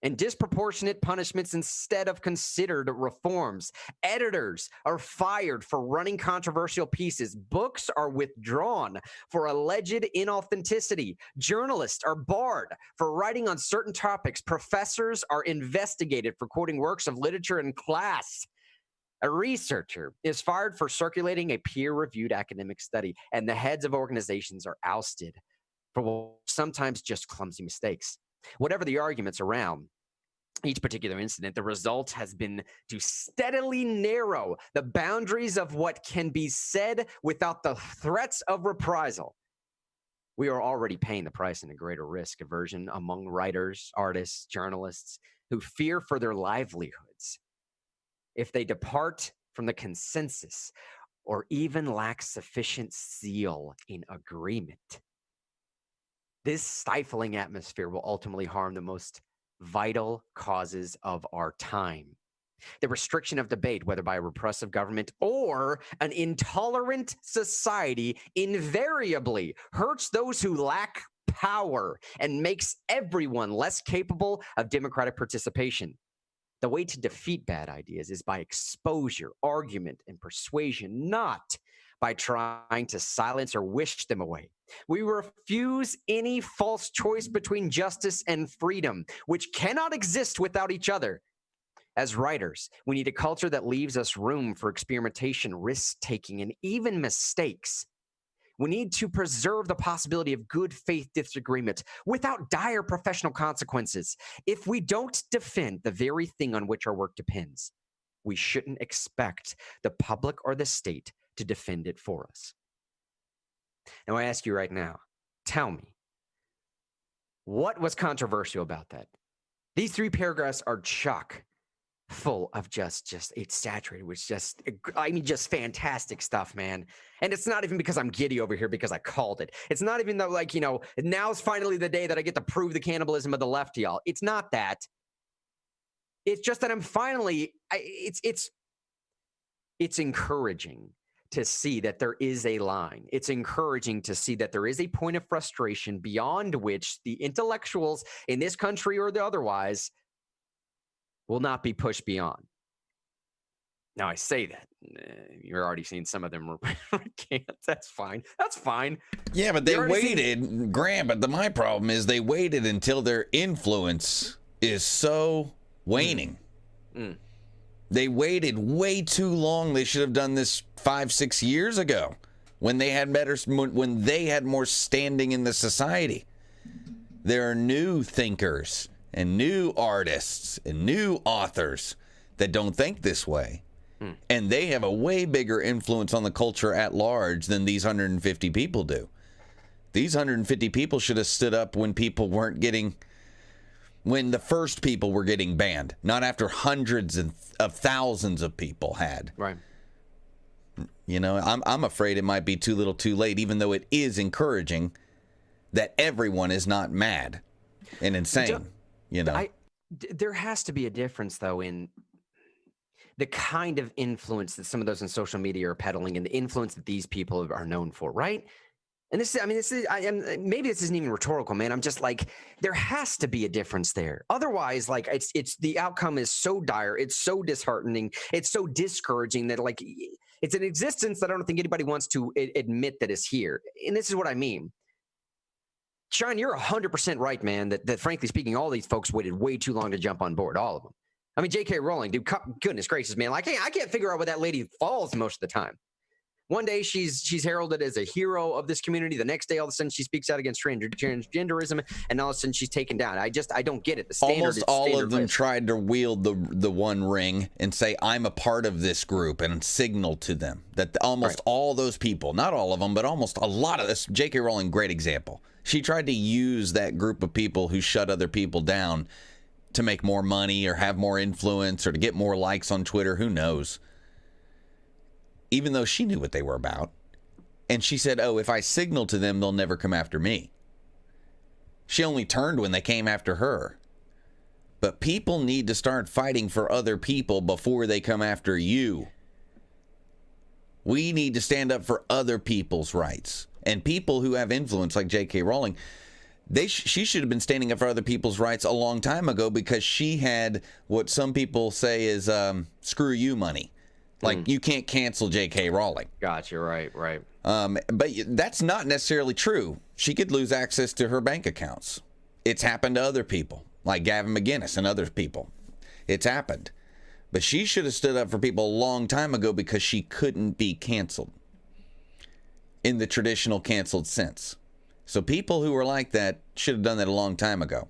and disproportionate punishments instead of considered reforms. Editors are fired for running controversial pieces. Books are withdrawn for alleged inauthenticity. Journalists are barred for writing on certain topics. Professors are investigated for quoting works of literature in class. A researcher is fired for circulating a peer-reviewed academic study, and the heads of organizations are ousted for sometimes just clumsy mistakes. Whatever the arguments around each particular incident, the result has been to steadily narrow the boundaries of what can be said without the threats of reprisal. We are already paying the price in a greater risk aversion among writers, artists, journalists who fear for their livelihoods if they depart from the consensus or even lack sufficient zeal in agreement. This stifling atmosphere will ultimately harm the most vital causes of our time. The restriction of debate, whether by a repressive government or an intolerant society, invariably hurts those who lack power and makes everyone less capable of democratic participation. The way to defeat bad ideas is by exposure, argument, and persuasion, not by trying to silence or wish them away. We refuse any false choice between justice and freedom, which cannot exist without each other. As writers, we need a culture that leaves us room for experimentation, risk-taking, and even mistakes. We need to preserve the possibility of good faith disagreement without dire professional consequences. If we don't defend the very thing on which our work depends, we shouldn't expect the public or the state to defend it for us. Now, I ask you right now, tell me, what was controversial about that? These 3 paragraphs are chock full of just it's saturated with just fantastic stuff, man. And it's not even because I'm giddy over here because I called it. It's not even that, now's finally the day that I get to prove the cannibalism of the left to y'all. It's not that. It's just that I'm finally, it's encouraging to see that there is a line. It's encouraging to see that there is a point of frustration beyond which the intellectuals in this country or the otherwise will not be pushed beyond. Now, I say that. You're already seeing some of them recant. That's fine. That's fine. Yeah, but they waited, Grant, but my problem is they waited until their influence is so waning. They waited way too long. They should have done this 5-6 years ago when they had more standing in the society. There are new thinkers and new artists and new authors that don't think this way. And they have a way bigger influence on the culture at large than these 150 people do. These 150 people should have stood up when the first people were getting banned, not after hundreds of thousands of people had. Right. I'm afraid it might be too little too late, even though it is encouraging that everyone is not mad and insane. There has to be a difference, though, in the kind of influence that some of those on social media are peddling and the influence that these people are known for, right? And maybe this isn't even rhetorical, man. I'm just like, there has to be a difference there. Otherwise, it's the outcome is so dire, it's so disheartening, it's so discouraging that it's an existence that I don't think anybody wants to admit that is here. And this is what I mean. Sean, you're 100% right, man, that frankly speaking, all these folks waited way too long to jump on board, all of them. I mean, J.K. Rowling, dude, goodness gracious, man. I can't figure out where that lady falls most of the time. One day she's heralded as a hero of this community. The next day, all of a sudden, she speaks out against transgenderism, and all of a sudden, she's taken down. I don't get it. The standard almost all of them tried to wield the one ring and say, I'm a part of this group, and signal to them that almost all those people, not all of them, but almost a lot of this. J.K. Rowling, great example. She tried to use that group of people who shut other people down to make more money or have more influence or to get more likes on Twitter. Who knows? Even though she knew what they were about. And she said, if I signal to them, they'll never come after me. She only turned when they came after her. But people need to start fighting for other people before they come after you. We need to stand up for other people's rights. And people who have influence like J.K. Rowling, She should have been standing up for other people's rights a long time ago, because she had what some people say is screw you money. Like, you can't cancel J.K. Rowling. Gotcha, right. But that's not necessarily true. She could lose access to her bank accounts. It's happened to other people, like Gavin McInnes and other people. It's happened. But she should have stood up for people a long time ago, because she couldn't be canceled in the traditional canceled sense. So people who were like that should have done that a long time ago.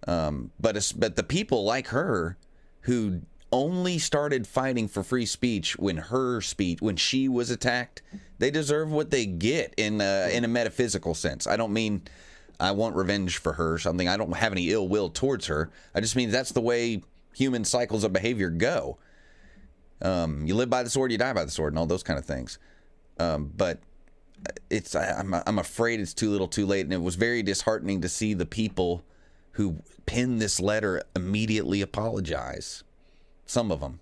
But the people like her who only started fighting for free speech when she was attacked, they deserve what they get in a metaphysical sense. I don't mean I want revenge for her or something. I don't have any ill will towards her. I just mean that's the way human cycles of behavior go. You live by the sword, you die by the sword, and all those kind of things. But I'm afraid it's too little too late, and it was very disheartening to see the people who penned this letter immediately apologize. Some of them.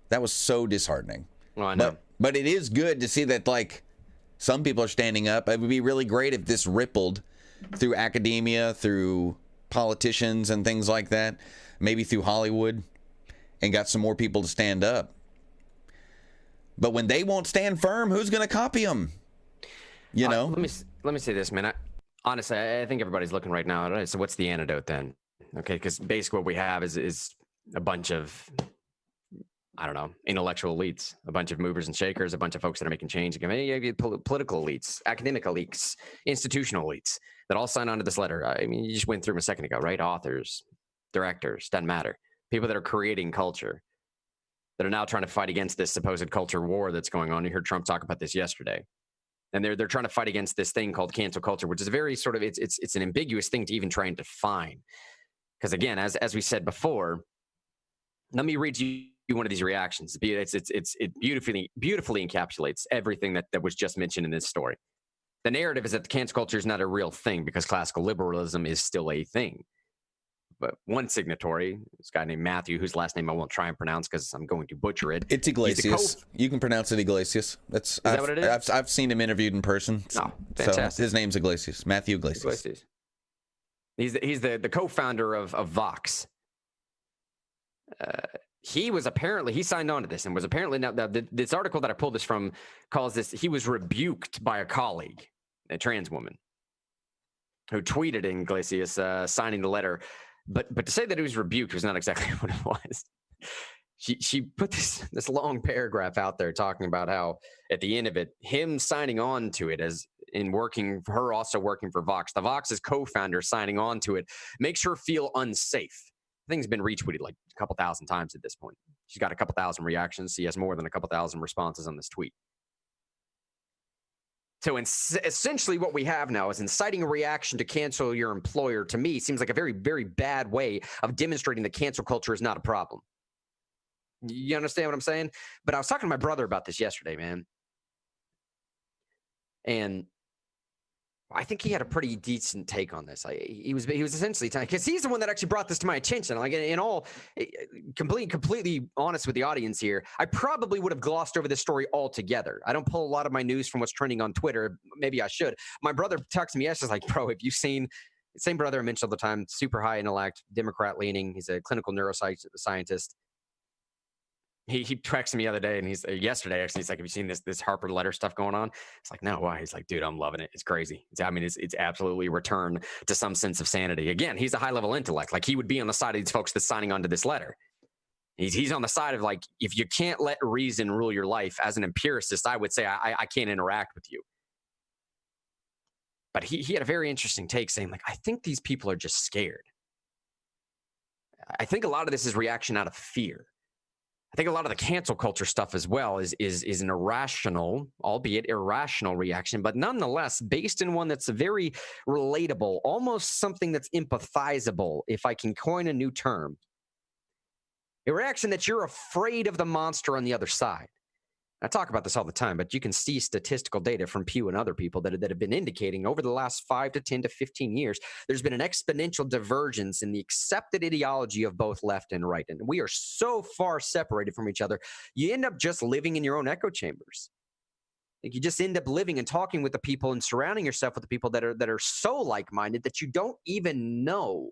That was so disheartening. Well, I know. But it is good to see that, like, some people are standing up. It would be really great if this rippled through academia, through politicians and things like that, maybe through Hollywood, and got some more people to stand up. But when they won't stand firm, who's going to copy them? You know? Let me say this, man. Honestly, I think everybody's looking right now. Right? So what's the antidote then? Okay, because basically what we have is a bunch of, I don't know, intellectual elites, a bunch of movers and shakers, a bunch of folks that are making change. Political elites, academic elites, institutional elites that all sign on to this letter. I mean, you just went through them a second ago, right? Authors, directors, doesn't matter. People that are creating culture, that are now trying to fight against this supposed culture war that's going on. You heard Trump talk about this yesterday. And they're trying to fight against this thing called cancel culture, which is a very sort of, it's an ambiguous thing to even try and define. Because again, as we said before, let me read you one of these reactions. It beautifully encapsulates everything that was just mentioned in this story. The narrative is that the cancel culture is not a real thing because classical liberalism is still a thing. But one signatory, this guy named Matthew, whose last name I won't try and pronounce because I'm going to butcher it. It's Iglesias. You can pronounce it Iglesias. Is that what it is? I've seen him interviewed in person. Oh, fantastic. So his name's Iglesias. Matthew Iglesias. He's the co-founder of Vox. He signed on to this and was apparently, now this article that I pulled this from calls this, he was rebuked by a colleague, a trans woman, who tweeted Iglesias signing the letter. But to say that he was rebuked was not exactly what it was. She put this long paragraph out there talking about how at the end of it, him signing on to it as in working, her also working for Vox, the Vox's co-founder signing on to it makes her feel unsafe. The thing's been retweeted like a couple thousand times at this point. She's got a couple thousand reactions. She has more than a couple thousand responses on this tweet. So essentially what we have now is inciting a reaction to cancel your employer, to me, seems like a very, very bad way of demonstrating that cancel culture is not a problem. You understand what I'm saying? But I was talking to my brother about this yesterday, man. And I think he had a pretty decent take on this. He was essentially telling, because he's the one that actually brought this to my attention. Like, in all, completely honest with the audience here, I probably would have glossed over this story altogether. I don't pull a lot of my news from what's trending on Twitter. Maybe I should. My brother texted me yesterday, like, bro, have you seen? Same brother I mentioned all the time, super high intellect, Democrat leaning. He's a clinical neuroscientist. He texted me the other day, and yesterday actually, he's like, have you seen this Harper letter stuff going on? It's like, no, why? He's like, dude, I'm loving it. It's crazy. It's absolutely a return to some sense of sanity. Again, he's a high level intellect. Like, he would be on the side of these folks that's signing on to this letter. He's on the side of, like, if you can't let reason rule your life, as an empiricist, I would say I can't interact with you. But he had a very interesting take saying, like, I think these people are just scared. I think a lot of this is reaction out of fear. I think a lot of the cancel culture stuff as well is an irrational, albeit irrational reaction, but nonetheless based in one that's very relatable, almost something that's empathizable, if I can coin a new term. A reaction that you're afraid of the monster on the other side. I talk about this all the time, but you can see statistical data from Pew and other people that have been indicating over the last 5 to 10 to 15 years, there's been an exponential divergence in the accepted ideology of both left and right. And we are so far separated from each other, you end up just living in your own echo chambers. Like you just end up living and talking with the people and surrounding yourself with the people that are so like-minded that you don't even know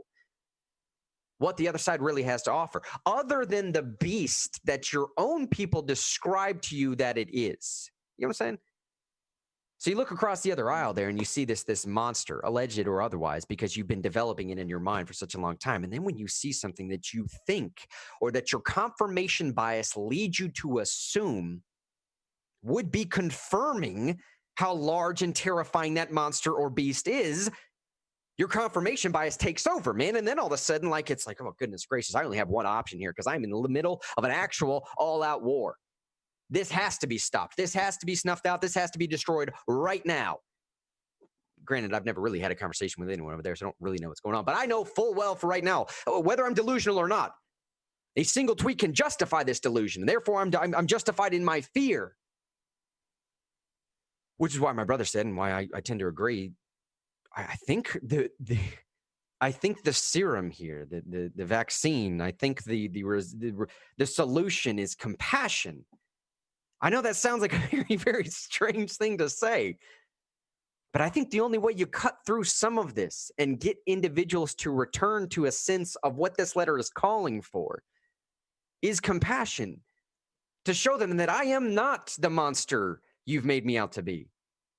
what the other side really has to offer, other than the beast that your own people describe to you that it is. You know what I'm saying? So you look across the other aisle there and you see this monster, alleged or otherwise, because you've been developing it in your mind for such a long time. And then when you see something that you think or that your confirmation bias leads you to assume would be confirming how large and terrifying that monster or beast is, your confirmation bias takes over, man. And then all of a sudden, it's like, oh, goodness gracious, I only have one option here because I'm in the middle of an actual all-out war. This has to be stopped. This has to be snuffed out. This has to be destroyed right now. Granted, I've never really had a conversation with anyone over there, so I don't really know what's going on. But I know full well for right now, whether I'm delusional or not, a single tweet can justify this delusion. And therefore, I'm justified in my fear. Which is why my brother said, and why I tend to agree, I think the serum here, the vaccine, I think the solution is compassion. I know that sounds like a very, very strange thing to say, but I think the only way you cut through some of this and get individuals to return to a sense of what this letter is calling for is compassion, to show them that I am not the monster you've made me out to be.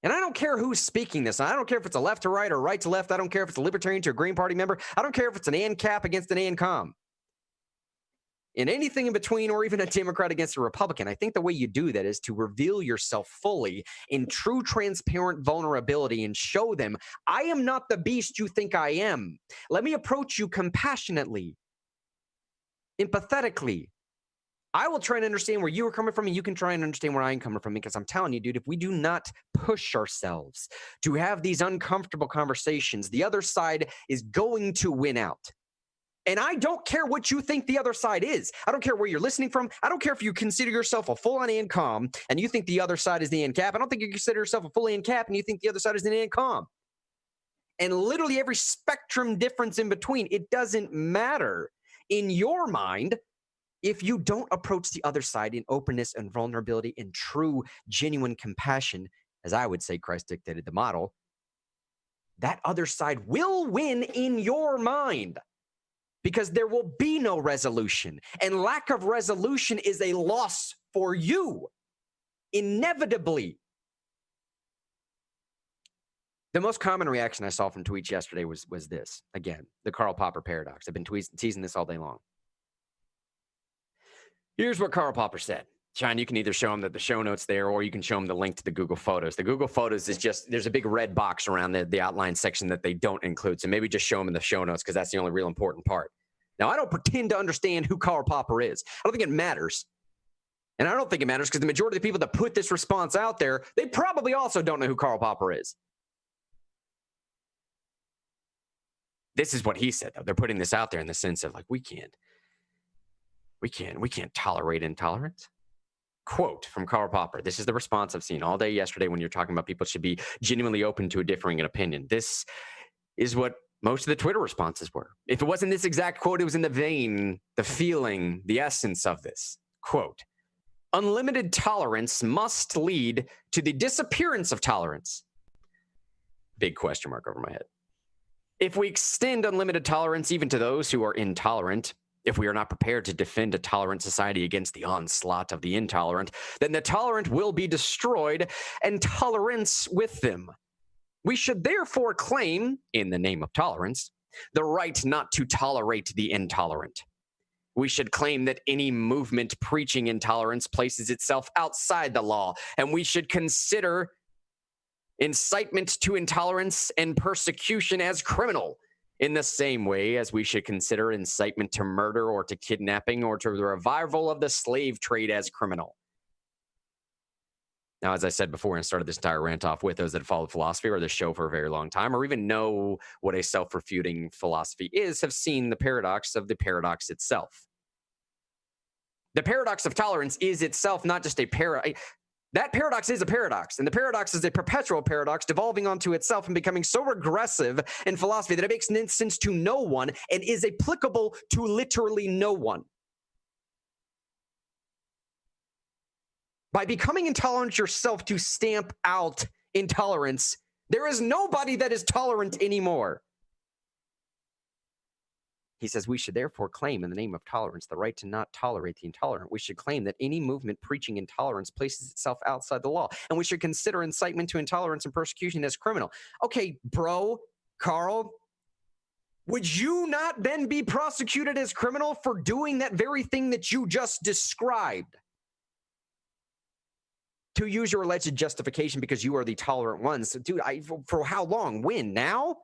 And I don't care who's speaking this. I don't care if it's a left to right or right to left. I don't care if it's a libertarian to a Green Party member. I don't care if it's an ANCAP against an ANCOM. And anything in between, or even a Democrat against a Republican. I think the way you do that is to reveal yourself fully in true, transparent vulnerability and show them, I am not the beast you think I am. Let me approach you compassionately, empathetically. I will try and understand where you are coming from, and you can try and understand where I'm coming from, because I'm telling you, dude, if we do not push ourselves to have these uncomfortable conversations, the other side is going to win out. And I don't care what you think the other side is. I don't care where you're listening from. I don't care if you consider yourself a full-on ANCOM and you think the other side is the ANCAP. I don't think you consider yourself a full ANCAP and you think the other side is an ANCOM. And literally every spectrum difference in between, it doesn't matter in your mind if you don't approach the other side in openness and vulnerability and true, genuine compassion. As I would say, Christ dictated the model. That other side will win in your mind, because there will be no resolution. And lack of resolution is a loss for you, inevitably. The most common reaction I saw from tweets yesterday was this. Again, the Karl Popper paradox. I've been teasing this all day long. Here's what Karl Popper said. Sean, you can either show them the show notes there, or you can show them the link to the Google Photos. The Google Photos is just, there's a big red box around the outline section that they don't include. So maybe just show them in the show notes, because that's the only real important part. Now, I don't pretend to understand who Karl Popper is. I don't think it matters. And I don't think it matters because the majority of the people that put this response out there, they probably also don't know who Karl Popper is. This is what he said, though. They're putting this out there in the sense of, like, we can't tolerate intolerance. Quote from Karl Popper. This is the response I've seen all day yesterday when you're talking about people should be genuinely open to a differing opinion. This is what most of the Twitter responses were. If it wasn't this exact quote, it was in the vein, the feeling, the essence of this. Quote, unlimited tolerance must lead to the disappearance of tolerance. Big question mark over my head. If we extend unlimited tolerance even to those who are intolerant, if we are not prepared to defend a tolerant society against the onslaught of the intolerant, then the tolerant will be destroyed and tolerance with them. We should therefore claim, in the name of tolerance, the right not to tolerate the intolerant. We should claim that any movement preaching intolerance places itself outside the law, and we should consider incitement to intolerance and persecution as criminal, in the same way as we should consider incitement to murder or to kidnapping or to the revival of the slave trade as criminal. Now, as I said before, and started this entire rant off with, those that follow philosophy or the show for a very long time, or even know what a self-refuting philosophy is, have seen the paradox of the paradox itself. The paradox of tolerance is itself not just a paradox. That paradox is a paradox, and the paradox is a perpetual paradox devolving onto itself and becoming so regressive in philosophy that it makes sense to no one and is applicable to literally no one. by becoming intolerant yourself to stamp out intolerance, there is nobody that is tolerant anymore. He says we should therefore claim in the name of tolerance the right to not tolerate the intolerant. We should claim that any movement preaching intolerance places itself outside the law, and we should consider incitement to intolerance and persecution as criminal. Okay, bro, Carl, would you not then be prosecuted as criminal for doing that very thing that you just described? To use your alleged justification because you are the tolerant ones. Dude, for how long? When? Now?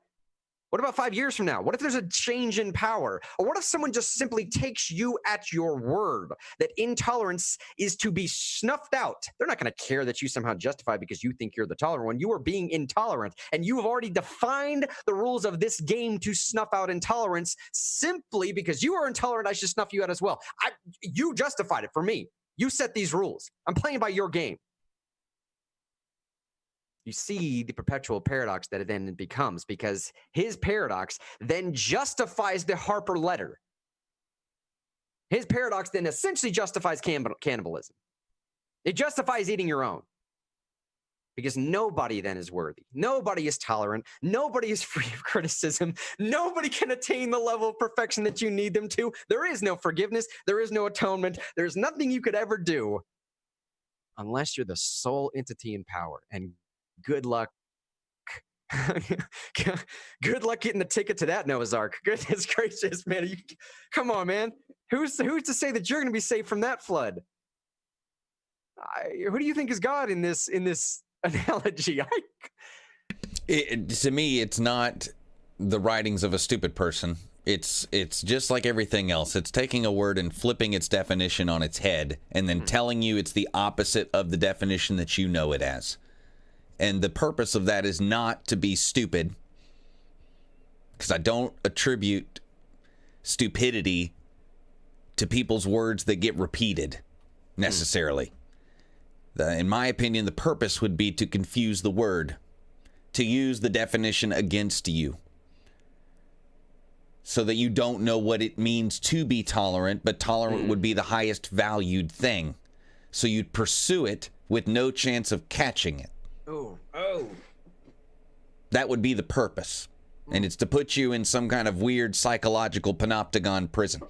What about 5 years from now? What if there's a change in power? Or what if someone just simply takes you at your word that intolerance is to be snuffed out? They're not going to care that you somehow justify because you think you're the tolerant one. You are being intolerant, and you have already defined the rules of this game to snuff out intolerance. Simply because you are intolerant, I should snuff you out as well. You justified it for me. You set these rules. I'm playing by your game. You see the perpetual paradox that it then becomes, because his paradox then justifies the Harper letter. His paradox then essentially justifies cannibalism. It justifies eating your own. Because nobody then is worthy. Nobody is tolerant. Nobody is free of criticism. Nobody can attain the level of perfection that you need them to. There is no forgiveness. There is no atonement. There's nothing you could ever do unless you're the sole entity in power. And good luck. Good luck getting the ticket to that Noah's Ark. Goodness gracious, man. Come on, man. Who's to say that you're going to be safe from that flood? Who do you think is God in this analogy? To me, it's not the writings of a stupid person. It's just like everything else. It's taking a word and flipping its definition on its head and then telling you it's the opposite of the definition that you know it as. And the purpose of that is not to be stupid, because I don't attribute stupidity to people's words that get repeated necessarily. In my opinion, the purpose would be to confuse the word, to use the definition against you, so that you don't know what it means to be tolerant, but tolerant would be the highest valued thing. So you'd pursue it with no chance of catching it. Oh. That would be the purpose. And it's to put you in some kind of weird psychological panopticon prison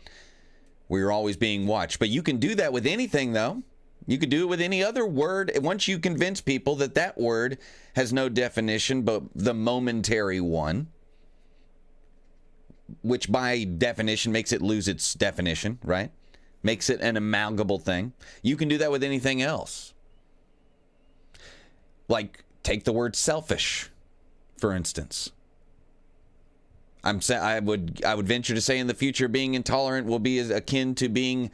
where you're always being watched. But you can do that with anything, though. You could do it with any other word. Once you convince people that that word has no definition but the momentary one, which by definition makes it lose its definition, right? Makes it an amalgamable thing. You can do that with anything else. Like, take the word selfish, for instance. I would venture to say in the future being intolerant will be as akin to being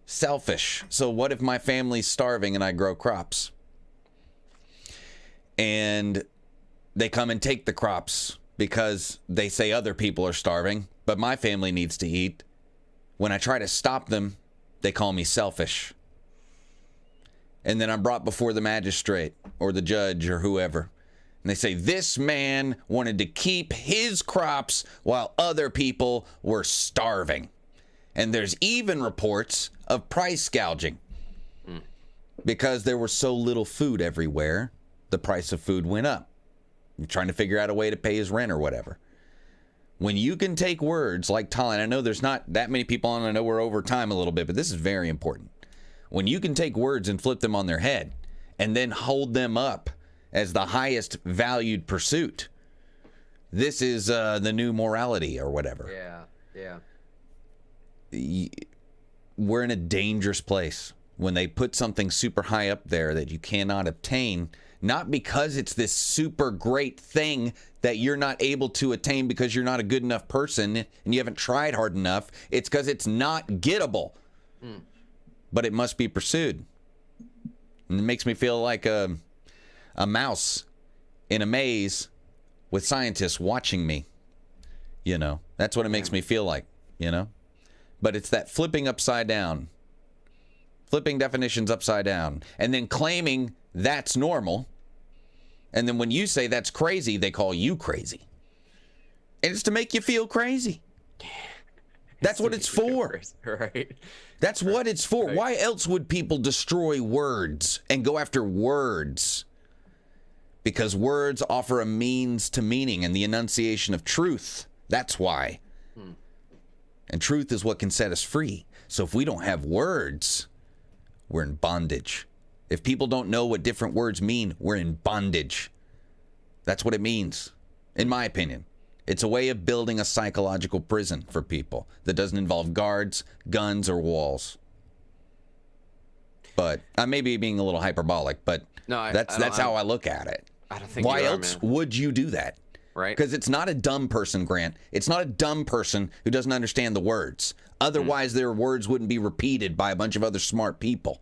selfish. So what if my family's starving and I grow crops? And they come and take the crops because they say other people are starving, but my family needs to eat. When I try to stop them, they call me selfish. And then I'm brought before the magistrate or the judge or whoever. And they say, this man wanted to keep his crops while other people were starving. And there's even reports of price gouging. Because there was so little food everywhere, the price of food went up. You're trying to figure out a way to pay his rent or whatever. When you can take words like tolerant, I know there's not that many people on, I know we're over time a little bit, but this is very important. When you can take words and flip them on their head and then hold them up as the highest valued pursuit, this is the new morality or whatever. Yeah. We're in a dangerous place when they put something super high up there that you cannot obtain, not because it's this super great thing that you're not able to attain because you're not a good enough person and you haven't tried hard enough. It's because it's not gettable. But it must be pursued. And it makes me feel like a mouse in a maze with scientists watching me. You know, that's what it makes me feel like, you know. But it's that flipping upside down, flipping definitions upside down, and then claiming that's normal. And then when you say that's crazy, they call you crazy. And it's to make you feel crazy. That's what it's for. Right. That's what it's for. Right. Why else would people destroy words and go after words? Because words offer a means to meaning and the enunciation of truth. That's why. And truth is what can set us free. So if we don't have words, we're in bondage. If people don't know what different words mean, we're in bondage. That's what it means, in my opinion. It's a way of building a psychological prison for people that doesn't involve guards, guns, or walls. But I may be being a little hyperbolic, but no, that's how I look at it. I don't think Why you are, else man. would you do that? Right. Because it's not a dumb person, Grant. It's not a dumb person who doesn't understand the words. Otherwise, their words wouldn't be repeated by a bunch of other smart people.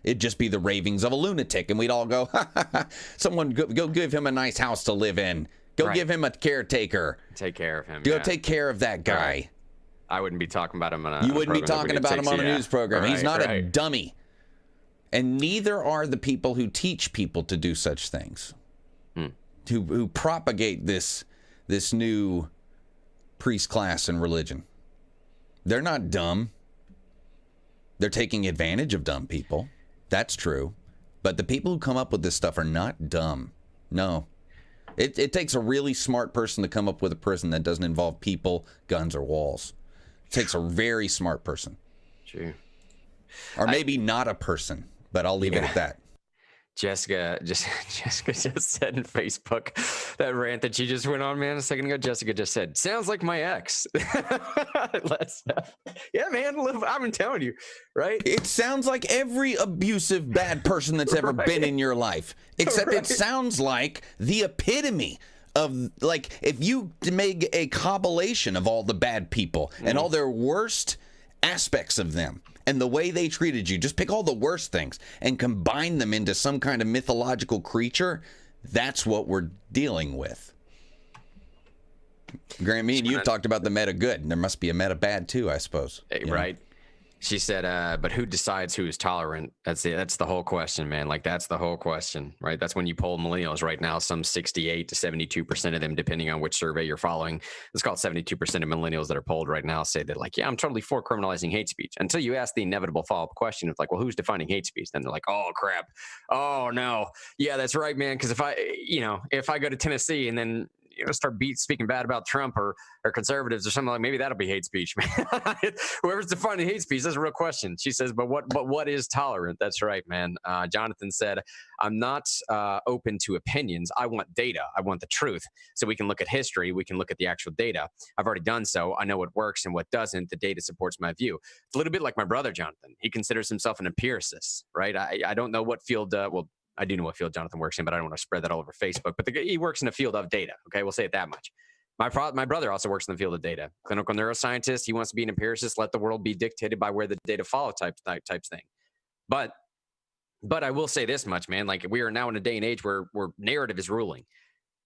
It'd just be the ravings of a lunatic, and we'd all go, ha, ha, ha. Someone go give him a nice house to live in. Go give him a caretaker. Take care of him. Go take care of that guy. Right. I wouldn't be talking about him on a You wouldn't be program talking about him on a news program. Right, He's not a dummy. And neither are the people who teach people to do such things. Who propagate this new priest class in religion. They're not dumb. They're taking advantage of dumb people. That's true. But the people who come up with this stuff are not dumb. No. It takes a really smart person to come up with a prison that doesn't involve people, guns, or walls. It takes a very smart person. True. Or maybe not a person, but I'll leave it at that. Jessica just said in Facebook that rant that she just went on, man, a second ago. Jessica just said, "Sounds like my ex." Yeah, man. I've been telling you, right? It sounds like every abusive, bad person that's ever been in your life, except it sounds like the epitome of, like, if you make a compilation of all the bad people and all their worst aspects of them and the way they treated you, just pick all the worst things and combine them into some kind of mythological creature. That's what we're dealing with. Grant, me and you talked about the meta good, and there must be a meta bad too, I suppose. Right. She said, but who decides who is tolerant? That's the whole question, man. Like, that's the whole question, right? That's when you poll millennials right now, some 68 to 72% of them, depending on which survey you're following. Let's call it 72% of millennials that are polled right now say that, like, yeah, I'm totally for criminalizing hate speech. Until you ask the inevitable follow-up question of, like, well, who's defining hate speech? Then they're like, oh, crap. Oh, no. Yeah, that's right, man. Because if I go to Tennessee and then start speaking bad about Trump or conservatives or something, like, maybe that'll be hate speech, man. Whoever's defining hate speech, that's a real question. She says, but what is tolerant? That's right, man. Jonathan said, I'm not open to opinions. I want data. I want the truth. So we can look at history. We can look at the actual data. I've already done so. I know what works and what doesn't. The data supports my view. It's a little bit like my brother, Jonathan. He considers himself an empiricist, right? I don't know what field, I do know what field Jonathan works in, but I don't want to spread that all over Facebook. But he works in the field of data. Okay, we'll say it that much. My brother also works in the field of data. Clinical neuroscientist. He wants to be an empiricist. Let the world be dictated by where the data follow type thing. But I will say this much, man. Like, we are now in a day and age where narrative is ruling,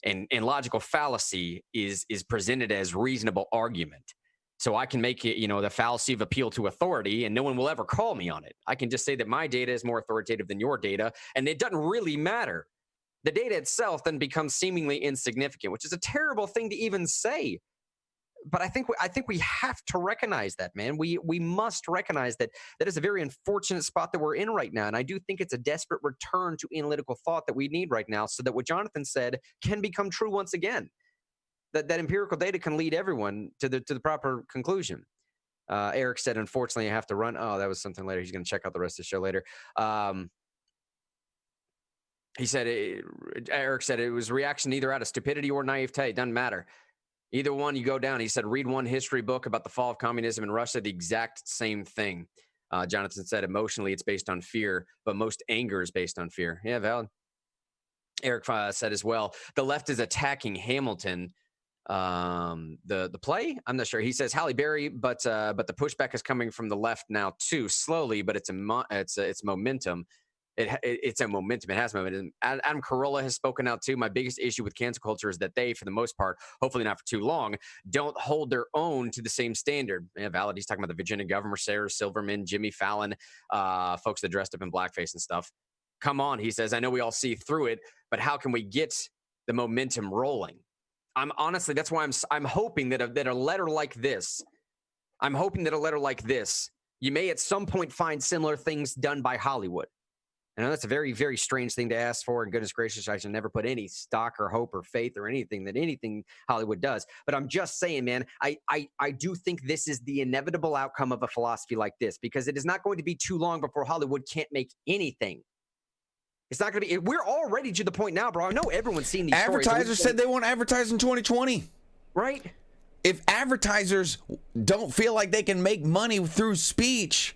and logical fallacy is presented as reasonable argument. So I can make it, the fallacy of appeal to authority, and no one will ever call me on it. I can just say that my data is more authoritative than your data, and it doesn't really matter. The data itself then becomes seemingly insignificant, which is a terrible thing to even say. But I think we have to recognize that, man. We must recognize that is a very unfortunate spot that we're in right now. And I do think it's a desperate return to analytical thought that we need right now, so that what Jonathan said can become true once again. That empirical data can lead everyone to the proper conclusion. Eric said, unfortunately, I have to run. Oh, that was something later. He's going to check out the rest of the show later. He said, Eric said it was reaction either out of stupidity or naivete. It doesn't matter. Either one, you go down. He said, read one history book about the fall of communism in Russia. The exact same thing. Jonathan said, emotionally, it's based on fear, but most anger is based on fear. Yeah, valid. Eric said as well, the left is attacking Hamilton. The play, I'm not sure. He says Halle Berry, but the pushback is coming from the left now too, slowly, but it's momentum. It's a momentum. It has momentum. Adam Carolla has spoken out too. My biggest issue with cancel culture is that they, for the most part, hopefully not for too long, don't hold their own to the same standard. Yeah, valid. He's talking about the Virginia governor, Sarah Silverman, Jimmy Fallon, folks that dressed up in blackface and stuff. Come on, he says. I know we all see through it, but how can we get the momentum rolling? I'm honestly, that's why I'm hoping that a letter like this I'm hoping that a letter like this, you may at some point find similar things done by Hollywood. I know that's a very, very strange thing to ask for, and goodness gracious, I should never put any stock or hope or faith or anything Hollywood does. But I'm just saying, man, I do think this is the inevitable outcome of a philosophy like this, because it is not going to be too long before Hollywood can't make anything. It's not going to be. We're already to the point now, bro. I know everyone's seen these Advertisers said they won't advertise in 2020. Right? If advertisers don't feel like they can make money through speech,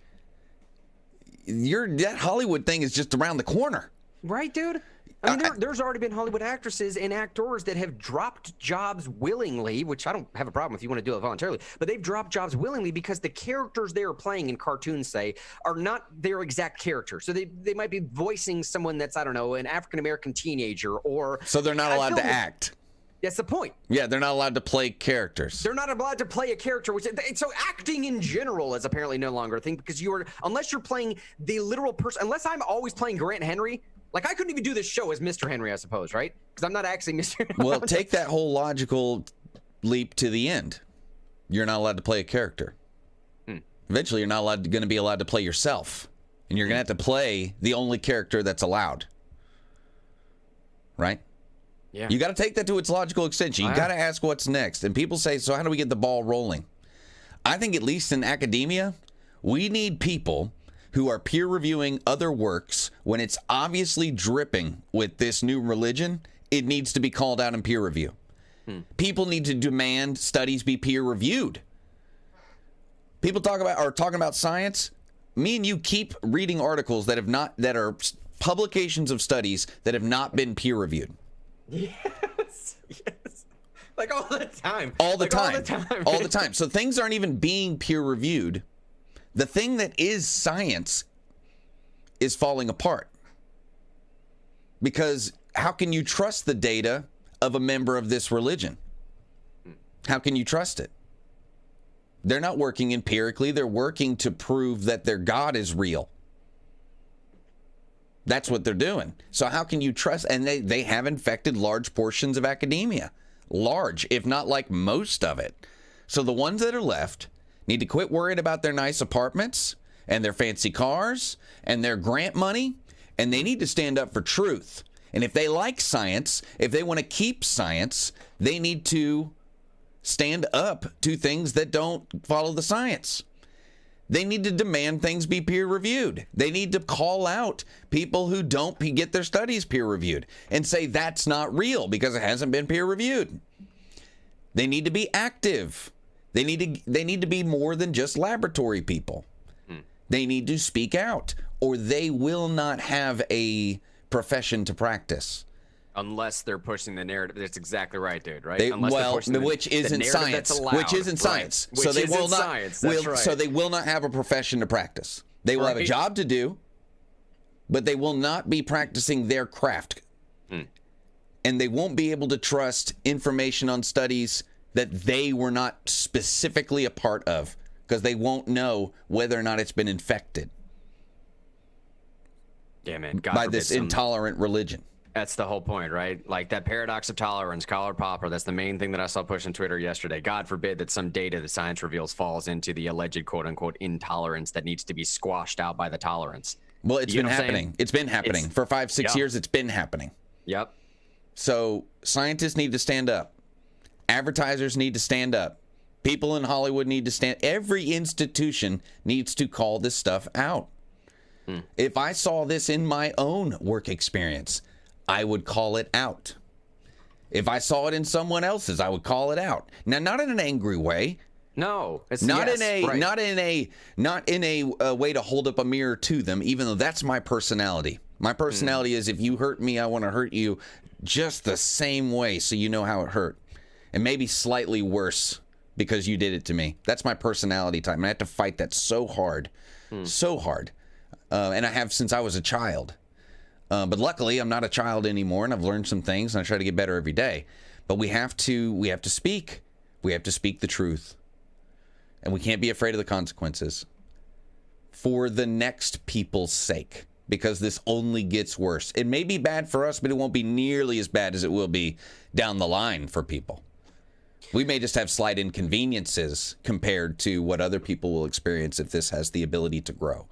that Hollywood thing is just around the corner. Right, dude? I mean, there's already been Hollywood actresses and actors that have dropped jobs willingly, which I don't have a problem if you want to do it voluntarily, but they've dropped jobs willingly because the characters they are playing in cartoons, say, are not their exact character. So they might be voicing someone that's, I don't know, an African-American teenager or... So they're not allowed to act. That's the point. Yeah, they're not allowed to play characters. They're not allowed to play a character, so acting in general is apparently no longer a thing, because unless you're playing the literal person, unless I'm always playing Grant Henry, like I couldn't even do this show as Mr. Henry, I suppose, right? Because I'm not actually Mr. Henry. Well, take that whole logical leap to the end. You're not allowed to play a character. Eventually, you're not going to be allowed to play yourself, and you're going to have to play the only character that's allowed. Right? Yeah. You got to take that to its logical extension. You got to ask what's next. And people say, so how do we get the ball rolling? I think at least in academia, we need people who are peer reviewing other works when it's obviously dripping with this new religion. It needs to be called out in peer review. People need to demand studies be peer reviewed. People are talking about science. Me and you keep reading articles that are publications of studies that have not been peer reviewed. Yes. Like all the time. All the time. So things aren't even being peer reviewed. The thing that is science is falling apart. Because how can you trust the data of a member of this religion? How can you trust it? They're not working empirically. They're working to prove that their God is real. That's what they're doing. So how can you trust? And they have infected large portions of academia. Large, if not like most of it. So the ones that are left need to quit worrying about their nice apartments and their fancy cars and their grant money, and they need to stand up for truth. And if they like science, if they want to keep science, they need to stand up to things that don't follow the science. They need to demand things be peer reviewed. They need to call out people who don't get their studies peer reviewed and say that's not real because it hasn't been peer reviewed. They need to be active. They need to be more than just laboratory people. They need to speak out, or they will not have a profession to practice. Unless they're pushing the narrative. That's exactly right, dude. Right? Which isn't science. Which isn't science. So they will not. So they will not have a profession to practice. They will have a job to do, but they will not be practicing their craft, and they won't be able to trust information on studies that they were not specifically a part of, because they won't know whether or not it's been infected. Yeah, man. God by this intolerant religion. That's the whole point, right? Like that paradox of tolerance, Collar Popper, that's the main thing that I saw push on Twitter yesterday. God forbid that some data that science reveals falls into the alleged quote-unquote intolerance that needs to be squashed out by the tolerance. Well, it's been happening. It's been happening. For 5-6 years, it's been happening. Yep. So scientists need to stand up. Advertisers need to stand up. People in Hollywood need to stand. Every institution needs to call this stuff out. If I saw this in my own work experience, I would call it out. If I saw it in someone else's, I would call it out. Now, not in an angry way. No, it's not in a way to hold up a mirror to them, even though that's my personality. My personality is, if you hurt me, I want to hurt you just the same way, so you know how it hurt, and maybe slightly worse because you did it to me. That's my personality type, and I have to fight that so hard, so hard, and I have since I was a child. But luckily, I'm not a child anymore, and I've learned some things, and I try to get better every day. But we have to speak. We have to speak the truth, and we can't be afraid of the consequences for the next people's sake, because this only gets worse. It may be bad for us, but it won't be nearly as bad as it will be down the line for people. We may just have slight inconveniences compared to what other people will experience if this has the ability to grow.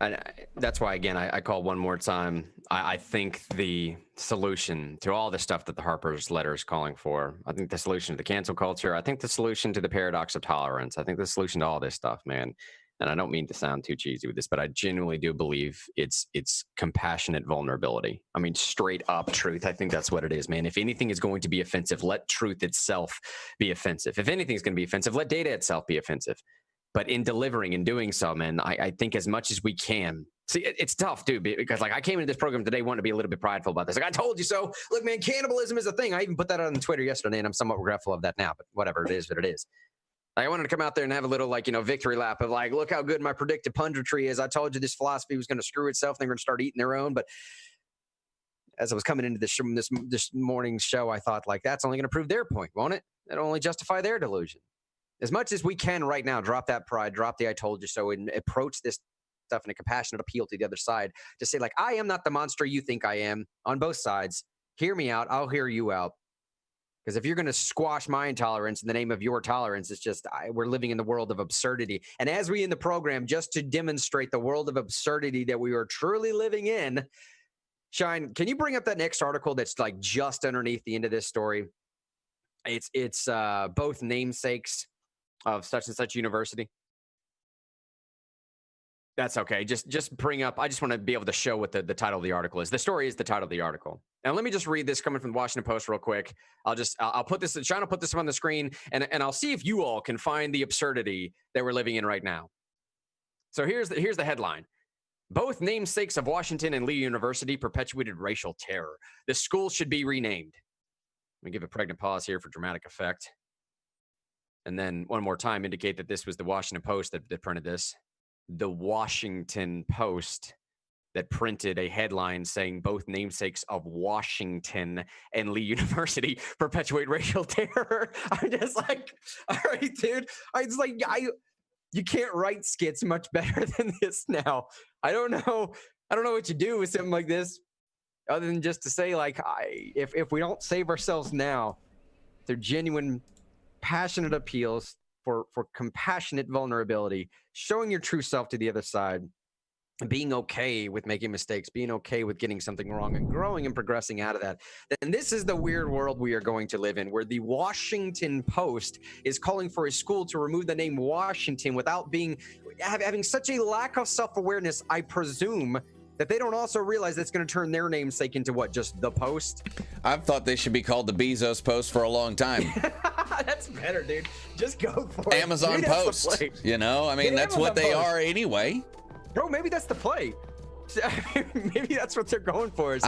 And that's why, again, I call one more time. I think the solution to all the stuff that the Harper's letter is calling for, I think the solution to the cancel culture, I think the solution to the paradox of tolerance, I think the solution to all this stuff, man. And I don't mean to sound too cheesy with this, but I genuinely do believe it's compassionate vulnerability. I mean, straight up truth. I think that's what it is, man. If anything is going to be offensive, let truth itself be offensive. If anything is going to be offensive, let data itself be offensive. But in delivering and doing so, man, I think as much as we can. See, it's tough, dude, because like I came into this program today wanting to be a little bit prideful about this. Like, I told you so. Look, man, cannibalism is a thing. I even put that on Twitter yesterday, and I'm somewhat regretful of that now. But whatever, it is what it is. I wanted to come out there and have a little, like, victory lap of like, look how good my predictive punditry is. I told you this philosophy was going to screw itself. They're going to start eating their own. But as I was coming into this morning's show, I thought, like, that's only going to prove their point, won't it? It'll only justify their delusion. As much as we can right now, drop that pride, drop the I told you so, and approach this stuff in a compassionate appeal to the other side to say, like, I am not the monster you think I am on both sides. Hear me out. I'll hear you out. Because if you're going to squash my intolerance in the name of your tolerance, it's just we're living in the world of absurdity. And as we in the program, just to demonstrate the world of absurdity that we are truly living in, Shine, can you bring up that next article that's like just underneath the end of this story? It's both namesakes of such and such university. That's okay. Just bring up. I just want to be able to show what the title of the article is. The story is the title of the article. And let me just read this coming from the Washington Post real quick. I'll put this. Trying to put this on the screen, and I'll see if you all can find the absurdity that we're living in right now. So here's the headline. Both namesakes of Washington and Lee University perpetuated racial terror. The school should be renamed. Let me give a pregnant pause here for dramatic effect. And then one more time, indicate that this was the Washington Post that printed this. The Washington Post that printed a headline saying both namesakes of Washington and Lee University perpetuate racial terror. I'm just like, all right, dude. You can't write skits much better than this now. I don't know what you do with something like this other than just to say, like, if we don't save ourselves now, they're genuine passionate appeals for compassionate vulnerability, showing your true self to the other side, being okay with making mistakes, being okay with getting something wrong and growing and progressing out of that. And this is the weird world we are going to live in, where the Washington Post is calling for a school to remove the name Washington without having such a lack of self-awareness, I presume, that they don't also realize that's going to turn their namesake into what? Just the Post? I've thought they should be called the Bezos Post for a long time. That's better, dude. Just go for it. Amazon Post. You know, I mean, that's what they are anyway. Bro, maybe that's the play. Maybe that's what they're going for.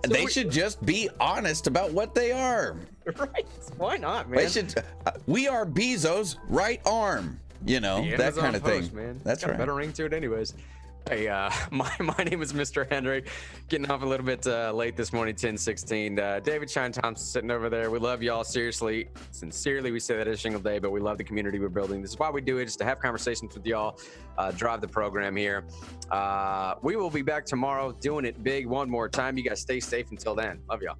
They should just be honest about what they are. Right? Why not, man? They should. We are Bezos' right arm. You know, that kind of Post, thing. Man. That's right. Better ring to it, anyways. Hey, my name is Mr. Henry. Getting off a little bit late this morning, 10:16. David Shine Thompson sitting over there. We love y'all, seriously. Sincerely, we say that every single day, but we love the community we're building. This is why we do it, is to have conversations with y'all, drive the program here. We will be back tomorrow doing it big one more time. You guys stay safe until then. Love y'all.